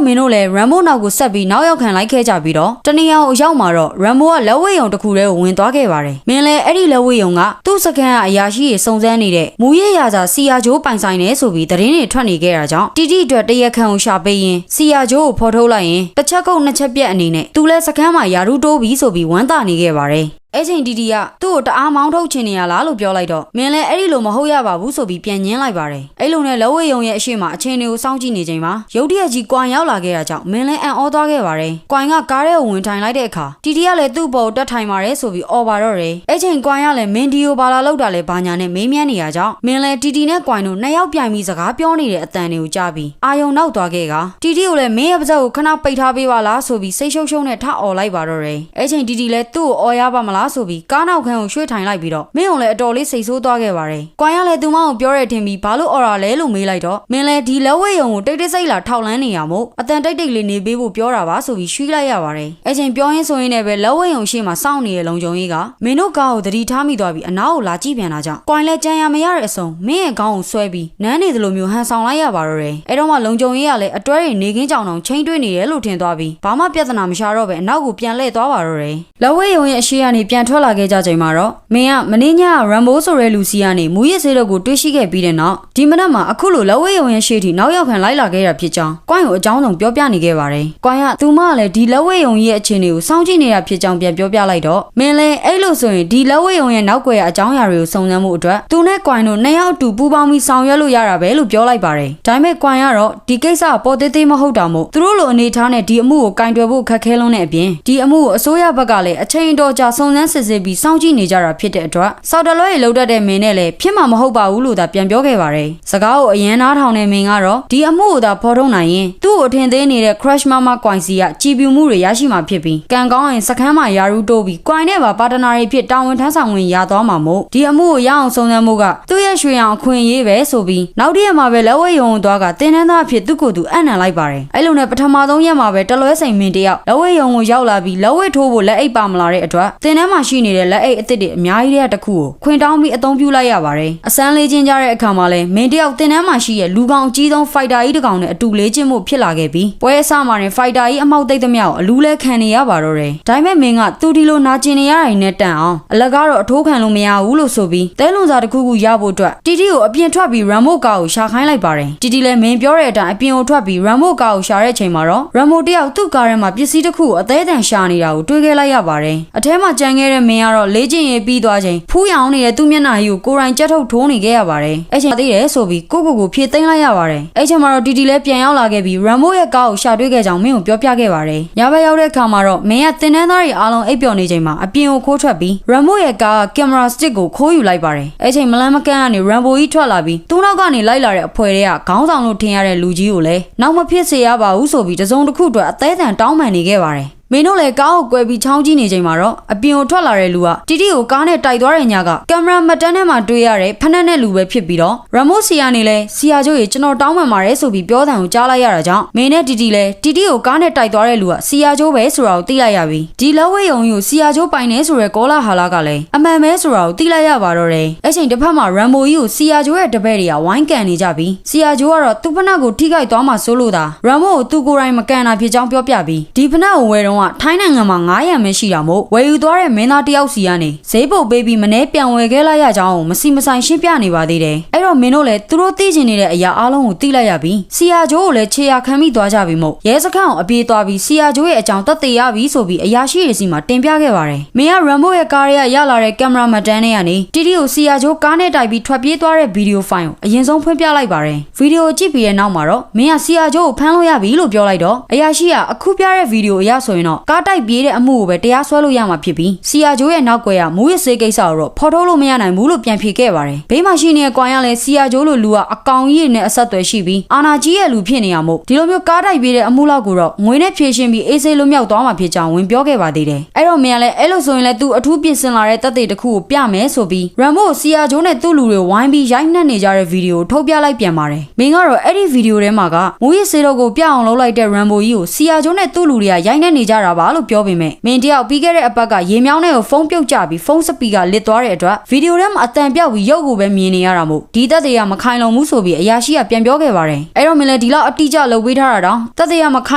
မင်းတို့လည်းရမ်ဘိုနောက်ကိုဆက်ပြီးနောက်ရောက်ခံလိုက်ခဲ့ကြပြီးတော့တနေရာကိုရောက်မှာတော့ရမ်ဘိုကလက်ဝဲယုံတစ်ခုတည်းကိုဝင်သွားခဲ့ပါတယ်မင်းလည်းအဲ့ဒီလက်ဝဲယုံကသူ့စကန်ကအရာရှိတွေစုံစမ်းနေတဲ့မူရရစာစီယာဂျိုးပိုင်ဆိုင်နေဆိုပြီးသတင်းတွေထွက်နေခဲ့တာကြောင့်တီတီအတွက်တရက်ခန့်ကိုရှာပေးရင်စီယာဂျိုးကိုဖော်ထုတ်လိုက်ရင်တခြ ချက်ကုတ်နှစ်ချက်ပြက်အနေနဲ့သူလဲစခန်းမှာယာရုတိုးပြီးဆိုပြီးဝမ်းသာနေခဲ့ပါတယ်အဲ့ချိန်တီတီကသူ့ကိုတအားမောင်းထုတ်ချင်နေရလားလို့ပြောလိုက်တော့မင်းလည်းအဲ့ဒီလိုမဟုတ်ရပါဘူးဆိုပြီးပြန်ညင်းလိုက်ပါတယ်အဲ့လိုနဲ့လောဝေယုံရဲ့အရှိမအချင်းတွေကိုစောင့်ကြည့်နေချိန်မှာရုတ်တရက်ကြီးကွိုင်ရောက်လာခဲ့တာကြောင့်မင်းလည်းအံ့ဩသွားခဲ့ပါတယ်ကွိုင်ကကားထဲကိုဝင်ထိုင်လိုက်တဲ့အခါတီတီကလည်းသူ့ဘော်တက်ထိုင်ပါတယ်ဆိုပြီးအော်ပါတော့တယ်အဲ့ချိန်ကွိုင်ကလည်းမင်းဒီကိုဘာလာလောက်တာလဲဘာညာနဲ့မေးမြန်းနေရကြောင်းမင်းလည်းတီတီနဲ့ကွိုင်တို့နှစ်ယောက်ပြိုင်ပြီးစကားပြောနေတဲ့အတန်တွေကိုကြားပြီးအာယုံနောက်သွားခဲ့ကတီတီကိုလည်းမင်းရဲ့ပါးစပ်ကိုခဏပိတ်ထားပေးပါလားဆိုပြီးစိတ်ရှုပ်ရှုပ်နဲ့ထအော်လိုက်ပါတော့တယ်အဲ့ချိန်တီတီလည်းသူ့ကိုအော်ရပါမလားဆိုပြီးကားနောက်ခန်းကိုရွှေ့ထိုင်လိုက်ပြီးတော့မင်းုံလည်းအတော်လေးစိတ်ဆိုးသွားခဲ့ပါတယ်။ကွိုင်ကလည်းသူမကိုပြောရထင်ပြီးဘာလို့အော်ရလဲလို့မေးလိုက်တော့မင်းလည်းဒီလက်ဝဲယုံကိုတိတ်တိတ်ဆိတ်လာထောက်လန်းနေရမို့အတန်တိတ်တိတ်လေးနေပေးဖို့ပြောတာပါဆိုပြီးရွှေ့လိုက်ရပါတယ်။အဲ့ချိန်ပြောရင်းဆိုရင်းနဲ့ပဲလက်ဝဲယုံရှိမှစောင့်နေတဲ့လုံခြုံရေးကမင်းတို့ကားကိုသတိထားမိသွားပြီးအနားကိုလာကြည့်ပြန်တာကြောင့်ကွိုင်လည်းကြံရမရတဲ့အစုံမင်းရဲ့ခေါင်းကိုဆွဲပြီးနန်းနေသလိုမျိုးဟန်ဆောင်လိုက်ရပါတော့တယ်။အဲ့တော့မှလုံခြုံရေးကလည်းအတွဲတွေနေခင်းကြောင်တောင်ချင်းတွဲနေတယ်လို့ထင်သွားပြီးဘာမှပြဿနာမရှာတော့ပဲအနောက်ကိုပြန်လှည့်သွားပါတော့တယ်။လက်ဝဲယုံရဲ့အရှိကနေပြန်ထွက်လာခဲ့ကြချိန်မှာတော့မင်းကမင်းညရမ်ဘိုးဆိုတဲ့လူစီကနေမူရစ်ဆေးတို့ကိုတွေးရှိခဲ့ပြီးတဲ့နောက်ဒီမနက်မှာအခုလိုလက်ဝဲယုံရဲ့ရှေ့ထိနောက်ရောက်ခံလိုက်လာခဲ့တာဖြစ်ကြောင်းကွိုင်ကိုအကြောင်းစုံပြောပြနေခဲ့ပါတယ်။ကွိုင်ကသူမကလည်းဒီလက်ဝဲယုံရဲ့အခြေအနေကိုစောင့်ကြည့်နေတာဖြစ်ကြောင်းပြန်ပြောပြလိုက်တော့မင်းလည်းအဲ့လိုဆိုရင်ဒီလက်ဝဲယုံရဲ့နောက်ွယ်အကြောင်းအရာတွေကိုစုံစမ်းမှုအတွက်သူနဲ့ကွိုင်တို့နှစ်ယောက်အတူပူးပေါင်းပြီးဆောင်ရွက်လို့ရတာပဲလို့ပြောလိုက်ပါတယ်။ဒါပေမဲ့ကွိုင်ကတော့ဒီကိစ္စပေါ်သေးသေးမဟုတ်တာမို့သူတို့လိုအနေထားနဲ့ဒီအမှုကိုကင်တွယ်ဖို့ခက်ခဲလုံးတဲ့အပြင်ဒီအမှုကိုအစိုးရဘက်ကလည်းအချိန်တော်ကြာစုံစမ်းစစ်ဆေးပြီးစောင့်ကြည့်နေကြတာဖြစ်တဲ့အတွက်စောက်တလွဲရေလှုပ်တတ်တဲ့မင်းနဲ့လည်းဖြစ်မှာမဟုတ်ပါဘူးလို့သာပြန်ပြောခဲ့ပါတယ်။စကားကိုအရင်နားထောင်တဲ့မင်းကတော့ဒီအမှုကိုသာဖော်ထုတ်နိုင်ရင်သူ့ကိုထင်သေးနေတဲ့ Crash Mama ကွိုင်စီကကြည်ပြူမှုတွေရရှိမှာဖြစ်ပြီးကံကောင်းရင်စခန်းမှာယာရုတိုးပြီးကွိုင်နဲ့ပါပါတနာတွေဖြစ်တာဝန်ထမ်းဆောင်ဝင်ရသွားမှာမို့ဒီအမှုကိုရအောင်စုံစမ်းမှုကသူ့ရဲ့ရွှေအောင်အခွင့်အရေးပဲဆိုပြီးနောက်တည့်ရက်မှာပဲလက်ဝဲယုံသွားကတင်းနှန်းသားအဖြစ်သူ့ကိုယ်သူအံ့နံလိုက်ပါတယ်။အဲ့လိုနဲ့ပထမဆုံးရက်မှာပဲတလွဲစိန်မင်းတယောက်လက်ဝဲယုံကိုရောက်လာပြီးလက်ဝဲထိုးဖို့လက်အိတ်ပါမလာတဲ့အတွက်တင်းနှန်းမှာရှိနေတဲ့လက်အိတ်အစ်စ်တွေအများကြီးတဲ့တစ်ခုကိုခွင်တောင်းပြီးအသုံးပြုလိုက်ရပါတယ်။အစမ်းလေးချင်းကြတဲ့အခါမှာလဲမင်းတယောက်တင်းနှန်းမှာရှိရဲ့လူကောင်အကြီးဆုံးဖိုက်တာကြီးတစ်ကောင်နဲ့အတူလေးချင်းမှုဖြစ်လာခဲ့ပြီးပွဲအစမှာနဲ့ဖိုက်တာကြီးအမောက်သိပ်သမျှကိုအလူးလဲခံနေရပါတော့တယ်။ဒါပေမဲ့မင်းကသူဒီလိုနာကျင်နေရတာနဲ့တန်အောင်အလက်ကတော့အထိုးခံလို့မရဘူးလို့ဆိုပြီးတဲလွန်စာတစ်ခုခုရဖို့အတွက်တီတီကိုအပြင်ထွက်ပြီးရမ်မိုကာကိုရှာခိုင်းလိုက်ပါတယ်။တီတီလည်းမင်းပြောတဲ့အတိုင်းအပြင်ကိုထွက်ပြီးရမ်မိုကာကိုရှာတဲ့ချိန်မှာတော့ရမ်မိုတယောက်သူ့ကားထဲမှာပစ္စည်းတစ်ခုကိုအသေးအံရှာနေတာကိုတွေ့ခဲ့လိုက်ရပါတယ်။အထဲမှာကြံခဲ့တဲ့မင်းကတော့လေးကျင်ရေးပြီးသွားချိန်ဖူးရောင်နေတဲ့သူ့မျက်နှာကြီးကိုကိုယ်တိုင်ကြက်ထုတ်ထိုးနေခဲ့ရပါတယ်။အဲ့ချိန်သိတယ်ဆိုပြီးကိုဖြေသိမ်းလိုက်ရပါတယ်။အဲ့ချိန်မှာတော့တီတီလည်းပြန်ရောက်လာခဲ့ပြီးရမ်မိုရဲ့ကားကိုရှာတွေ့ခဲ့ကြောင်းမင်းကိုပြောပြခဲ့ပါတယ်။ညဘက်ရောက်တဲ့အခါမှာတော့မင်းကတင်နှန်းသားတွေအားလုံးအိပ်ပျော်နေချိန်မှာအပြင်ကိုခိုးထွက်ပြီးရမ်မိုရဲ့ကားကင်မရာစတစ်ကိုခိုးယူလိုက်ပါတယ်။အဲ့ချိန်မလန်းမကန်းကနေရမ်ဘိုကြီးထွက်လာပြီးသူ့နောက်ကနေလိုက်လာတဲ့အဖွဲတွေကခေါင်းဆောင်လို့ထင်ရတဲ့လူကြီးကိုလည်းနောက်မဖြစ်စေရပါဘူးဆိုပြီးတစုံတစ်ခုအတွက်အသေးအံတောင်းပန်နေခဲ့ပါတယ်။မင်းတို့လည်းကားကိုကွဲပြီးချောင်းကြည့်နေချိန်မှာတော့အပြင်ကိုထွက်လာတဲ့လူကတီတီကိုကားနဲ့တိုက်သွားတဲ့ညကကင်မရာမှတ်တမ်းထဲမှာတွေ့ရတဲ့ဖက်နက်နဲ့လူပဲဖြစ်ပြီးတော့ရမိုစီယာနေလဲစီယာကျိုးရေကျွန်တော်တောင်းပန်ပါတယ်ဆိုပြီးပြောတဲ့ကိုကြားလိုက်ရတာကြောင့်မင်းနဲ့တီတီလည်းတီတီကိုကားနဲ့တိုက်သွားတဲ့လူကစီယာကျိုးပဲဆိုတာကိုသိလိုက်ရပြီးဒီလက်ဝဲယုံကြီးကိုစီယာကျိုးပိုင်နေဆိုတဲ့ကောလာဟာလာကလည်းအမှန်ပဲဆိုတာကိုသိလိုက်ရပါတော့တယ်။အဲ့ချိန်တစ်ဖက်မှာရမ်ဘိုကြီးကိုစီယာကျိုးရဲ့တပည့်တွေကဝိုင်းကန်နေကြပြီးစီယာကျိုးကတော့သူ့ဖက်နက်ကိုထိခိုက်သွားမှစိုးလို့သာရမ်ဘိုကိုသူ့ကိုယ်တိုင်မကန်တာဖြစ်ကြောင်းပြောပြပြီးဒီဖက်နက်ကိုဝယ်တော့ထိုင်းနိုင်ငံမှာ900ပဲရှိတာမို့ဝယ်ယူသွားတဲ့မင်းသားတယောက်စီကနေဈေးပုတ်ပေးပြီးမနေ့ပြန်ဝယ်ခဲ့လိုက်ရကြောင်းမစီမဆိုင်ရှင်းပြနေပါသေးတယ်။အဲ့တော့မင်းတို့လည်းသူတို့သိချင်နေတဲ့အရာအားလုံးကိုသိလိုက်ရပြီးစီယာဂျိုးကိုလည်းခြေရခံမိသွားကြပြီမို့ရဲစခန်းကိုအပြေးသွားပြီးစီယာဂျိုးရဲ့အကြောင်းသက်သေရပြီဆိုပြီးအရာရှိတွေစီမှာတင်ပြခဲ့ပါတယ်။မင်းကရမ်ဘိုရဲ့ကားရလာတဲ့ကင်မရာမှတ်တမ်းတွေကနေတီတီကိုစီယာဂျိုးကားနဲ့တိုက်ပြီးထွက်ပြေးသွားတဲ့ဗီဒီယိုဖိုင်ကိုအရင်ဆုံးဖွင့်ပြလိုက်ပါတယ်။ဗီဒီယိုကြည့်ပြီးတဲ့နောက်မှာတော့မင်းကစီယာဂျိုးကိုဖမ်းလို့ရပြီလို့ပြောလိုက်တော့အရာရှိကအခုပြတဲ့ဗီဒီယိုအရဆိုရင်တော့ကားတိုက်ပြေးတဲ့အမှုကိုပဲတရားစွဲလို့ရမှာဖြစ်ပြီးစီယာဂျိုးရဲ့နောက်ကွယ်ကမူရစ်ဆေးကိစ္စကိုတော့ဖော်ထုတ်လို့မရနိုင်ဘူးလို့ပြန်ဖြေခဲ့ပါတယ်။ဘေးမှာရှိနေတဲ့ကွိုင်ကလည်းစီယာဂျိုးလိုလူကအကောင်ကြီးနဲ့အဆက်အသွယ်ရှိပြီးအာနာကြီးရဲ့လူဖြစ်နေရမို့ဒီလိုမျိုးကားတိုက်ပြေးတဲ့အမှုလောက်ကိုတော့ငွေနဲ့ဖြေရှင်းပြီးအေးဆေးလွတ်မြောက်သွားမှာဖြစ်ကြောင်းဝင်ပြောခဲ့ပါသေးတယ်။အဲ့တော့မင်းကလည်းအဲ့လိုဆိုရင်လည်းသူအထူးပြင်ဆင်လာတဲ့တပ်တွေတစ်ခုကိုပြမယ်ဆိုပြီးရမ်ဘိုစီယာဂျိုးနဲ့သူ့လူတွေဝိုင်းပြီးရိုက်နှက်နေကြတဲ့ဗီဒီယိုထုတ်ပြလိုက်ပြန်ပါတယ်။မင်းကတော့အဲ့ဒီဗီဒီယိုထဲမှာကမူရစ်ဆေးတော့ကိုပြအောင်လုပ်လိုက်တဲ့ရမ်ဘိုကြီးကိုစီယာဂျိုးနဲ့သူ့လူတွေကရိုက်နှက်နေကြတာပါလို့ပြောပေမဲ့မင်းတယောက်ပြီးခဲ့တဲ့အပတ်ကရေမြောင်းနဲ့ကိုဖုန်းပြုတ်ကြပြီးဖုန်းစပီကလစ်သွားတဲ့အတွက်ဗီဒီယိုထဲမှာအတန်ပြောက်ပြီးရုပ်ကိုပဲမြင်နေရတာမို့ဒီ ဒီတက်တွေကမခိုင်လုံမှုဆိုပြီးအရာရှိကပြန်ပြောခဲ့ပါတယ်အဲ့တော့မင်းလည်းဒီလောက်အတိအကျလုပ်ပေးထားတာတောင်တက်တွေကမခိ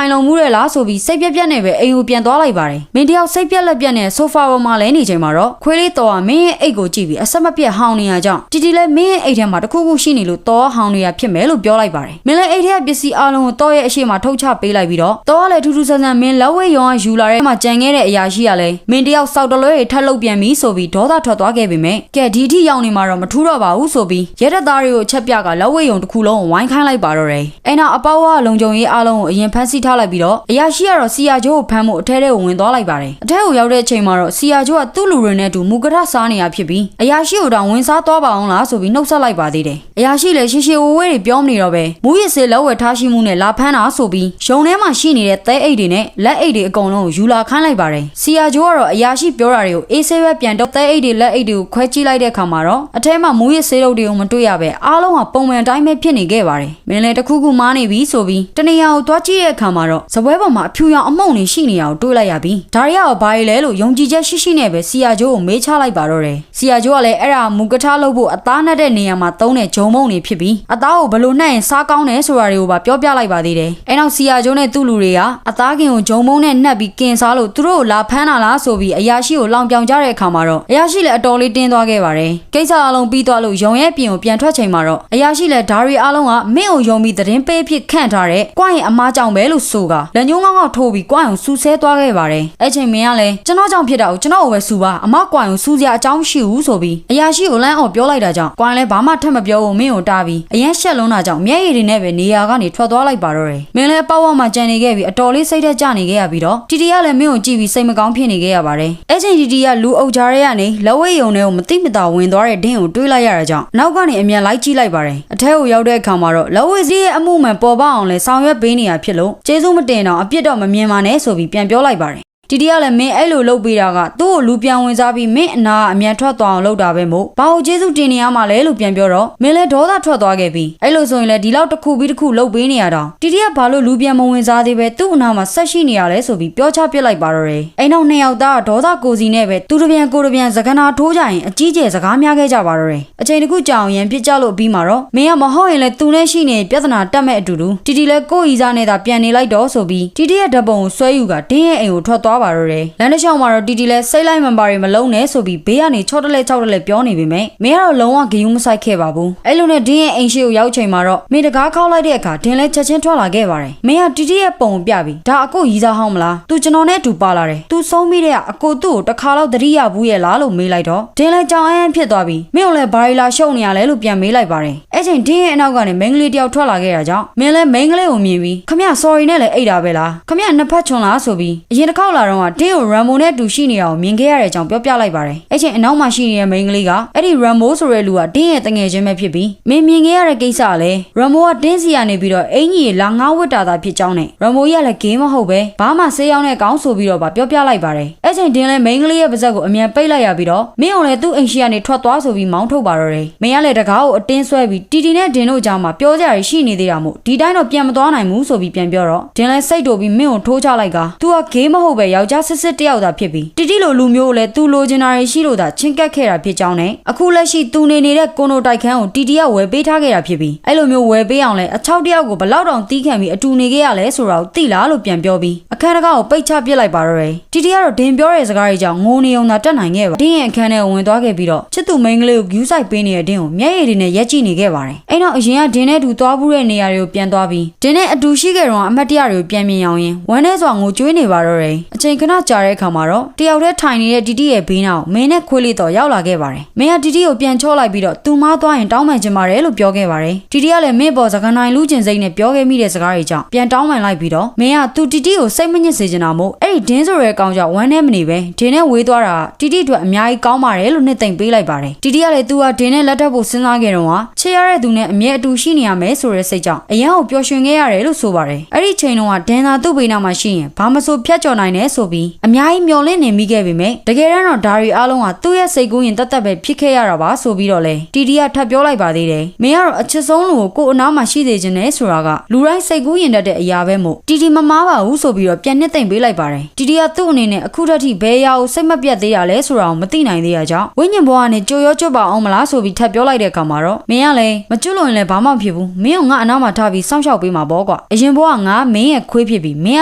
ုင်လုံမှုတဲ့လားဆိုပြီးစိတ်ပြက်နဲ့ပဲအိမ်ကိုပြန်သွားလိုက်ပါတယ်မင်းတယောက်စိတ်ပြက်လက်ပြက်နဲ့ဆိုဖာပေါ်မှာလဲနေချိန်မှာတော့ခွေးလေးတော်ကမင်းရဲ့အိတ်ကိုကြည့်ပြီးအဆက်မပြတ်ဟောင်းနေရကြောင်းတီတီလည်းမင်းရဲ့အိတ်ထဲမှာတခုခုရှိနေလို့တော်ဟောင်းနေရဖြစ်မယ်လို့ပြောလိုက်ပါတယ်မင်းလည်းအိတ်ထဲပစ္စည်းအလုံးကိုတော်ရဲ့အရှိမထုတ်ချပေးလိုက်ပြီးတော့တော်ကလည်းထူးထူးဆန်းဆန်းမင်းလက်ဝဲရုံကယူလာတဲ့မှာကြံခဲ့တဲ့အရာရှိကလည်းမင်းတယောက်စောက်တလွဲတွေထပ်လုပ်ပြန်ပြီးဆိုပြီးဒေါသထွက်သွားခဲ့ပေမဲ့ကဲဒီအထိရောက်နေမှာတော့မထူးတော့ပါဘူးဆိုပြီးရဲတပ်သားတွေကိုချက်ပြကလက်ဝဲရုံတစ်ခုလုံးဝိုင်းခိုင်းလိုက်ပါတော့တယ်အဲ့နောက်အပေါဝါလုံခြုံရေးအလုံးကိုအရင်ဖမ်းဆီးထားလိုက်ပြီးတော့အရာရှိကတော့စီယာဂျိုးကိုဖမ်းဖို့အထဲထဲကိုဝင်သွားလိုက်ပါတယ်အထဲကိုရောက်တဲ့အချိန်မှာတော့စီယာဂျိုးကသူ့လူတွေနဲ့အတူမူကထစားနေရဖြစ်ပြီးအရာရှိကိုတောင်ဝင်စားသွားပါအောင်လားဆိုပြီးနှုတ်ဆက်လိုက်ပါသေးတယ်အရာရှိလည်းရှေဝဝဲတွေပြောမနေတော့ပဲမူးရစ်စေလက်ဝဲထားရှိမှုနဲ့လာဖမ်းတာဆိုပြီးရုံထဲမှာရှိနေတဲ့သဲအိတ်တွေနဲ့လက်အိတ်တွေအကုန်လုံးကိုယူလာခိုင်းလိုက်ပါတယ်စီယာဂျိုးကတော့အရာရှိပြောတာတွေကိုအေးဆေးပဲပြန်တော့သဲအိတ်တွေလက်အိတ်တွေကိုခွဲကြည့်လိုက်တဲ့အခါမှာတော့အထဲမှာမူးရစ်စေးတုပ်တွေကိုမတွေ့ရပဲအားလုံးကပုံမှန်တိုင်းပဲဖြစ်နေခဲ့ပါတယ်မင်းလည်းတခုခုမားနေပြီဆိုပြီးတနေရာကိုသွားကြည့်တဲ့အခါမှာတော့စပွဲပေါ်မှာအဖြူရောင်အမုံတွေရှိနေတာကိုတွေ့လိုက်ရပြီးဒါရီယာကဘာလဲလို့ယုံကြည်ချက်ရှိနဲ့ပဲစီယာဂျိုးကိုမေးချလိုက်ပါတော့တယ်စီယာဂျိုးကလည်းအဲ့ဒါမူကထားလုပ်ဖို့အသားနှက်တဲ့နေရာမှာသုံးတဲ့ဂျုံမုံတွေဖြစ်ပြီးအသားကိုဘလို့နှက်ရင်စားကောင်းတယ်ဆိုတာတွေကိုပါပြောပြလိုက်ပါသေးတယ်အဲ့နောက်စီယာဂျိုးနဲ့သူ့လူတွေကအသားကင်ကိုဂျုံမုံနဲ့နှက်ပြီးကင်စားလို့သူတို့ကိုလာဖမ်းတာလားဆိုပြီးအရာရှိကိုလောင်ပြောင်ကြတဲ့အခါမှာတော့အရာရှိလည်းအတော်လေးတင်းသွားခဲ့ပါတယ်ကိစ္စအလုံးပြီးသွားလို့ရုံရဲ့ပြင်ကိုပြန်ထွက်ချိန်မှာတော့အရာရှိလည်းဒါရီအားလုံးကမင်းကိုယုံပြီးသတင်းပေးဖြစ်ခန့်ထားတဲ့ကွိုင်းအမားကြောင့်ပဲလို့ဆိုကလက်ညှိုးကောင်းထိုးပြီးကွိုင်းကိုစူဆဲသွားခဲ့ပါတယ်အဲ့ချိန်မင်းကလည်းကျွန်တော်ကြောင့်ဖြစ်တာကိုကျွန်တော်ကိုပဲစူပါအမကွိုင်းကိုစူစရာအကြောင်းရှိဘူးဆိုပြီးအရာရှိကိုလမ်းအောင်ပြောလိုက်တာကြောင့်ကွိုင်းလည်းဘာမှထပ်မပြောဘူးမင်းကိုတားပြီးအရင်ရှက်လုံးတာကြောင့်မျက်ရည်တွေနဲ့ပဲနေရာကနေထွက်သွားလိုက်ပါတော့တယ်မင်းလည်းပေါ့ဝမှာကြံနေခဲ့ပြီးအတော်လေးစိတ်သက်ကြနေခဲ့ရပြီးတော့တီတီကလည်းမင်းကိုကြည့်ပြီးစိတ်မကောင်းဖြစ်နေခဲ့ရပါတယ်အဲ့ချိန်တီတီကလူအုပ်ကြားရဲကနေလက်ဝဲယုံတွေကိုမသိမသာဝင်သွားတဲ့ဒင်းကိုတွေးလိုက်ရတာကြောင့်နောက်ကနေအမြန်လိုက်ကြည့်လိုက်ပါတယ်အထဲကိုရောက်တဲ့အခါမှာတော့လက်ဝဲစီးရဲ့အမှုမှန်ပေါ်ပေါအောင်လဲဆောင်ရွက်ပေးနေရဖြစ်လို့ကျေးဇူးမတင်တော့အပြစ်တော့မမြင်ပါနဲ့ဆိုပြီးပြန်ပြောလိုက်ပါတယ်တီတီကလည်းမင်းအဲ့လိုလုပ်ပေးတာကသူ့ကိုလူပြန်ဝင်စားပြီးမင်းအနာအမြန်ထွက်သွားအောင်လုပ်တာပဲမို့ဘာလို့ကျေးဇူးတင်နေရမှာလဲလို့ပြန်ပြောတော့မင်းလည်းဒေါသထွက်သွားခဲ့ပြီးအဲ့လိုဆိုရင်လည်းဒီလောက်တစ်ခုပြီးတစ်ခုလုပ်ပေးနေရတော့တီတီကဘာလို့လူပြန်မဝင်စားသေးပဲသူ့အနာမှာဆက်ရှိနေရလဲဆိုပြီးပြောချပြစ်လိုက်ပါတော့တယ်အဲ့နောက်နှစ်ယောက်သားဒေါသကိုစီနဲ့ပဲသူတပြန်ကိုတပြန်စကနာထိုးကြရင်အကြီးကျယ်စကားများခဲ့ကြပါတော့တယ်အချိန်တစ်ခုကြာအောင်ရန်ပြစ်ကြလို့ပြီးမှာတော့မင်းကမဟုတ်ရင်လည်းသူနဲ့ရှိနေပြဿနာတက်မဲ့အတူတူတီတီလည်းကိုယ်ဤစားနဲ့သာပြန်နေလိုက်တော့ဆိုပြီးတီတီရဲ့ဓာတ်ပုံကိုဆွဲယူကတင်းရဲ့အိမ်ကိုထွက်သွားပါတော့တယ်လမ်းတစ်လျှောက်မှာတော့တီတီလဲစိတ်လိုက်မှန်ပါရီမလုံးနဲ့ဆိုပြီးဘေးကနေ6တလဲ6တလဲပြောနေပေမဲ့မင်းကတော့လုံးဝဂယုံမဆိုင်ခဲ့ပါဘူးအဲ့လိုနဲ့ဒင်းရဲ့အိမ်ရှိကိုရောက်ချိန်မှာတော့မင်းတကားခောက်လိုက်တဲ့အခါဒင်းလဲချက်ချင်းထွက်လာခဲ့ပါတယ်မင်းကတီတီရဲ့ပုံပြပြီးဒါအကိုရီစားဟောင်းမလားသူကျွန်တော်နဲ့အတူပါလာတယ်သူဆုံးပြီးတဲ့အကိုသူ့ကိုတစ်ခါတော့သတိရဘူးရဲ့လားလို့မေးလိုက်တော့ဒင်းလဲကြောင်အန်းဖြစ်သွားပြီးမင်းကလည်းဘာရီလာရှုံနေရလဲလို့ပြန်မေးလိုက်ပါတယ်အဲ့ချိန်ဒင်းရဲ့အနောက်ကနေမိန်းကလေးတယောက်ထွက်လာခဲ့တာကြောင့်မင်းလဲမိန်းကလေးကိုမြင်ပြီးခမရ sorry နဲ့လည်းအိတ်တာပဲလားခမရနှစ်ဖက်ချွန်လားဆိုပြီးအရင်တစ်ခေါက်လာတော့ကဒင်းကိုရမ်မိုနဲ့တူရှိနေအောင်မြင်ခဲ့ရတဲ့အကြောင်းပြောပြလိုက်ပါတယ်။အဲ့ချိန်အနောက်မှာရှိနေတဲ့မိန်းကလေးကအဲ့ဒီ Rambo ဆိုတဲ့လူကတင်းရဲ့တငယ်ချင်းပဲဖြစ်ပြီးမင်းမြင်ခဲ့ရတဲ့ကိစ္စကလည်း Rambo ကတင်းစီကနေပြီးတော့အင်ကြီးလာငါးဝတ်တာသာဖြစ်ကြောင်းနဲ့ Rambo ကြီးကလည်းဂိမ်းမဟုတ်ပဲဘာမှဆေးရောက်တဲ့ကောင်းဆိုပြီးတော့ပြောပြလိုက်ပါတယ်။အဲ့ချိန်တင်းလည်းမိန်းကလေးရဲ့ပါဇက်ကိုအမြန်ပိတ်လိုက်ရပြီးတော့မင်းအောင်လည်းသူ့အိမ်ရှိကနေထွက်သွားဆိုပြီးမောင်းထုတ်ပါတော့တယ်။မင်းကလည်းတကားကိုအတင်းဆွဲပြီးတီတီနဲ့ဒင်းတို့ကြားမှာပြောကြရရှိနေသေးတာမို့ဒီတိုင်းတော့ပြန်မသွားနိုင်ဘူးဆိုပြီးပြန်ပြောတော့ဒင်းလည်းစိတ်တူပြီးမင်းကိုထိုးချလိုက်ကသူကဂိမ်းမဟုတ်ပဲယောက်ျားစစ်စစ်တယောက်သာဖြစ်ပြီးတီတီလိုလူမျိုးလည်းသူလိုချင်တာတွေရှိလို့သာချင်းကပ်ခဲ့တာဖြစ်ကြောင်းနဲ့အခုလက်ရှိသူနေတဲ့ကွန်ဒိုတိုက်ခန်းကိုတီတီကဝယ်ပေးထားခဲ့တာဖြစ်ပြီးအဲ့လိုမျိုးဝယ်ပေးအောင်လဲအချောက်တယောက်ကိုဘလောက်တောင်တီးခံပြီးအတူနေခဲ့ရလဲဆိုတာကိုသိလားလို့ပြန်ပြောပြီးအခန်းတကားကိုပိတ်ချပစ်လိုက်ပါတော့တယ်တီတီကတော့ဒင်ပြောတဲ့စကားတွေကြောင့်ငိုနေုံသာတက်နိုင်ခဲ့ပါဒင်းရဲ့အခန်းထဲကိုဝင်သွားခဲ့ပြီးတော့ချစ်သူမိန်းကလေးကိုဂူးဆိုင်ပေးနေတဲ့ဒင်းကိုမျက်ရည်တွေနဲ့ရက်ကြည့်နေခဲ့ပါတယ်အဲ့တော့အရင်ကဒင်းနဲ့တူသွားဘူးတဲ့နေရာတွေကိုပြန်သွားပြီးဒင်းနဲ့အတူရှိခဲ့တော့အမတ်တရတွေကိုပြန်မြင်အောင်ရင်ဝမ်းထဲစွာငိုကြွေးနေပါတော့တယ်အချိန်ခဏကြာတဲ့အခါမှာတော့တယောက်တည်းထိုင်နေတဲ့တီတီရဲ့ဘေးနောက်မင်းနဲ့ခွေးလေးတော့ရောက်လာခဲ့ပါတယ်မင်းကတီတီကိုပြန်ချော့လိုက်ပြီးတော့သူမားသွားရင်တောင်းပန်ချင်ပါတယ်လို့ပြောခဲ့ပါတယ်တီတီကလည်းမင်းပေါ်စကားနိုင်လူကျင်စိတ်နဲ့ပြောခဲ့မိတဲ့စကားတွေကြောင့်ပြန်တောင်းပန်လိုက်ပြီးတော့မင်းကသူတီတီကိုစိတ်မညစ်စေချင်တာမို့အဲ့ဒီဒင်းဆိုရဲကောင်ကြောင့်ဝမ်းထဲမနေပဲဒင်းနဲ့ဝေးသွားတာတီတီအတွက်အများကြီးကောင်းပါတယ်လို့နှစ်သိမ့်ပေးလိုက်ပါတယ်တီတီကလည်းသူကဒင်းနဲ့လက်ထပ်ဖို့စဉ်းစားခဲ့တော့ချေရတဲ့သူနဲ့အမြဲအတူရှိနေရမယ်ဆိုတဲ့စိတ်ကြောင့်အရန်ကိုပျော်ရွှင်ခဲ့ရတယ်လို့ဆိုပါတယ်အဲ့ဒီချိန်တုန်းကဒင်းသာသူ့ဘေးနားမှာရှိရင်ဘာမဆိုဖြတ်ကျော်နိုင်တယ်ဆိုပြီးအများကြီးမျောလင့်နေမိခဲ့ပေမဲ့တကယ်တော့ဒါရီအားလုံးကသူ့ရဲ့စိတ်ကူးရင်တတ်ပဲဖြစ်ခဲ့ရတာပါဆိုပြီးတော့လေတီတီကထပ်ပြောလိုက်ပါသေးတယ်မင်းကတော့အချစ်ဆုံးလူကိုကိုယ်အနားမှာရှိသေးခြင်းနဲ့ဆိုတာကလူတိုင်းစိတ်ကူးရင်တတ်တဲ့အရာပဲမို့တီတီမမားပါဘူးဆိုပြီးတော့ပြန်နှစ်သိမ့်ပေးလိုက်ပါတယ်တီတီကသူ့အနေနဲ့အခုထက် က်ထိဘဲရအောင်စိတ်မပြတ်သေးရလဲဆိုတာကိုမသိနိုင်သေးရကြောင်းဝိညာဉ်ဘဝကနေကြိုရောကျွတ်ပါအောင်မလားဆိုပြီးထပ်ပြောလိုက်တဲ့အခါမှာတော့မင်းကလည်းမကျွတ်လို့ရင်လည်းဘာမှမဖြစ်ဘူးမင်းကငါအနောက်မှာထားပြီးစောင့်ရှောက်ပေးမှာပေါ့ကွာအရင်ဘဝငါမင်းရဲ့ခွေးဖြစ်ပြီးမင်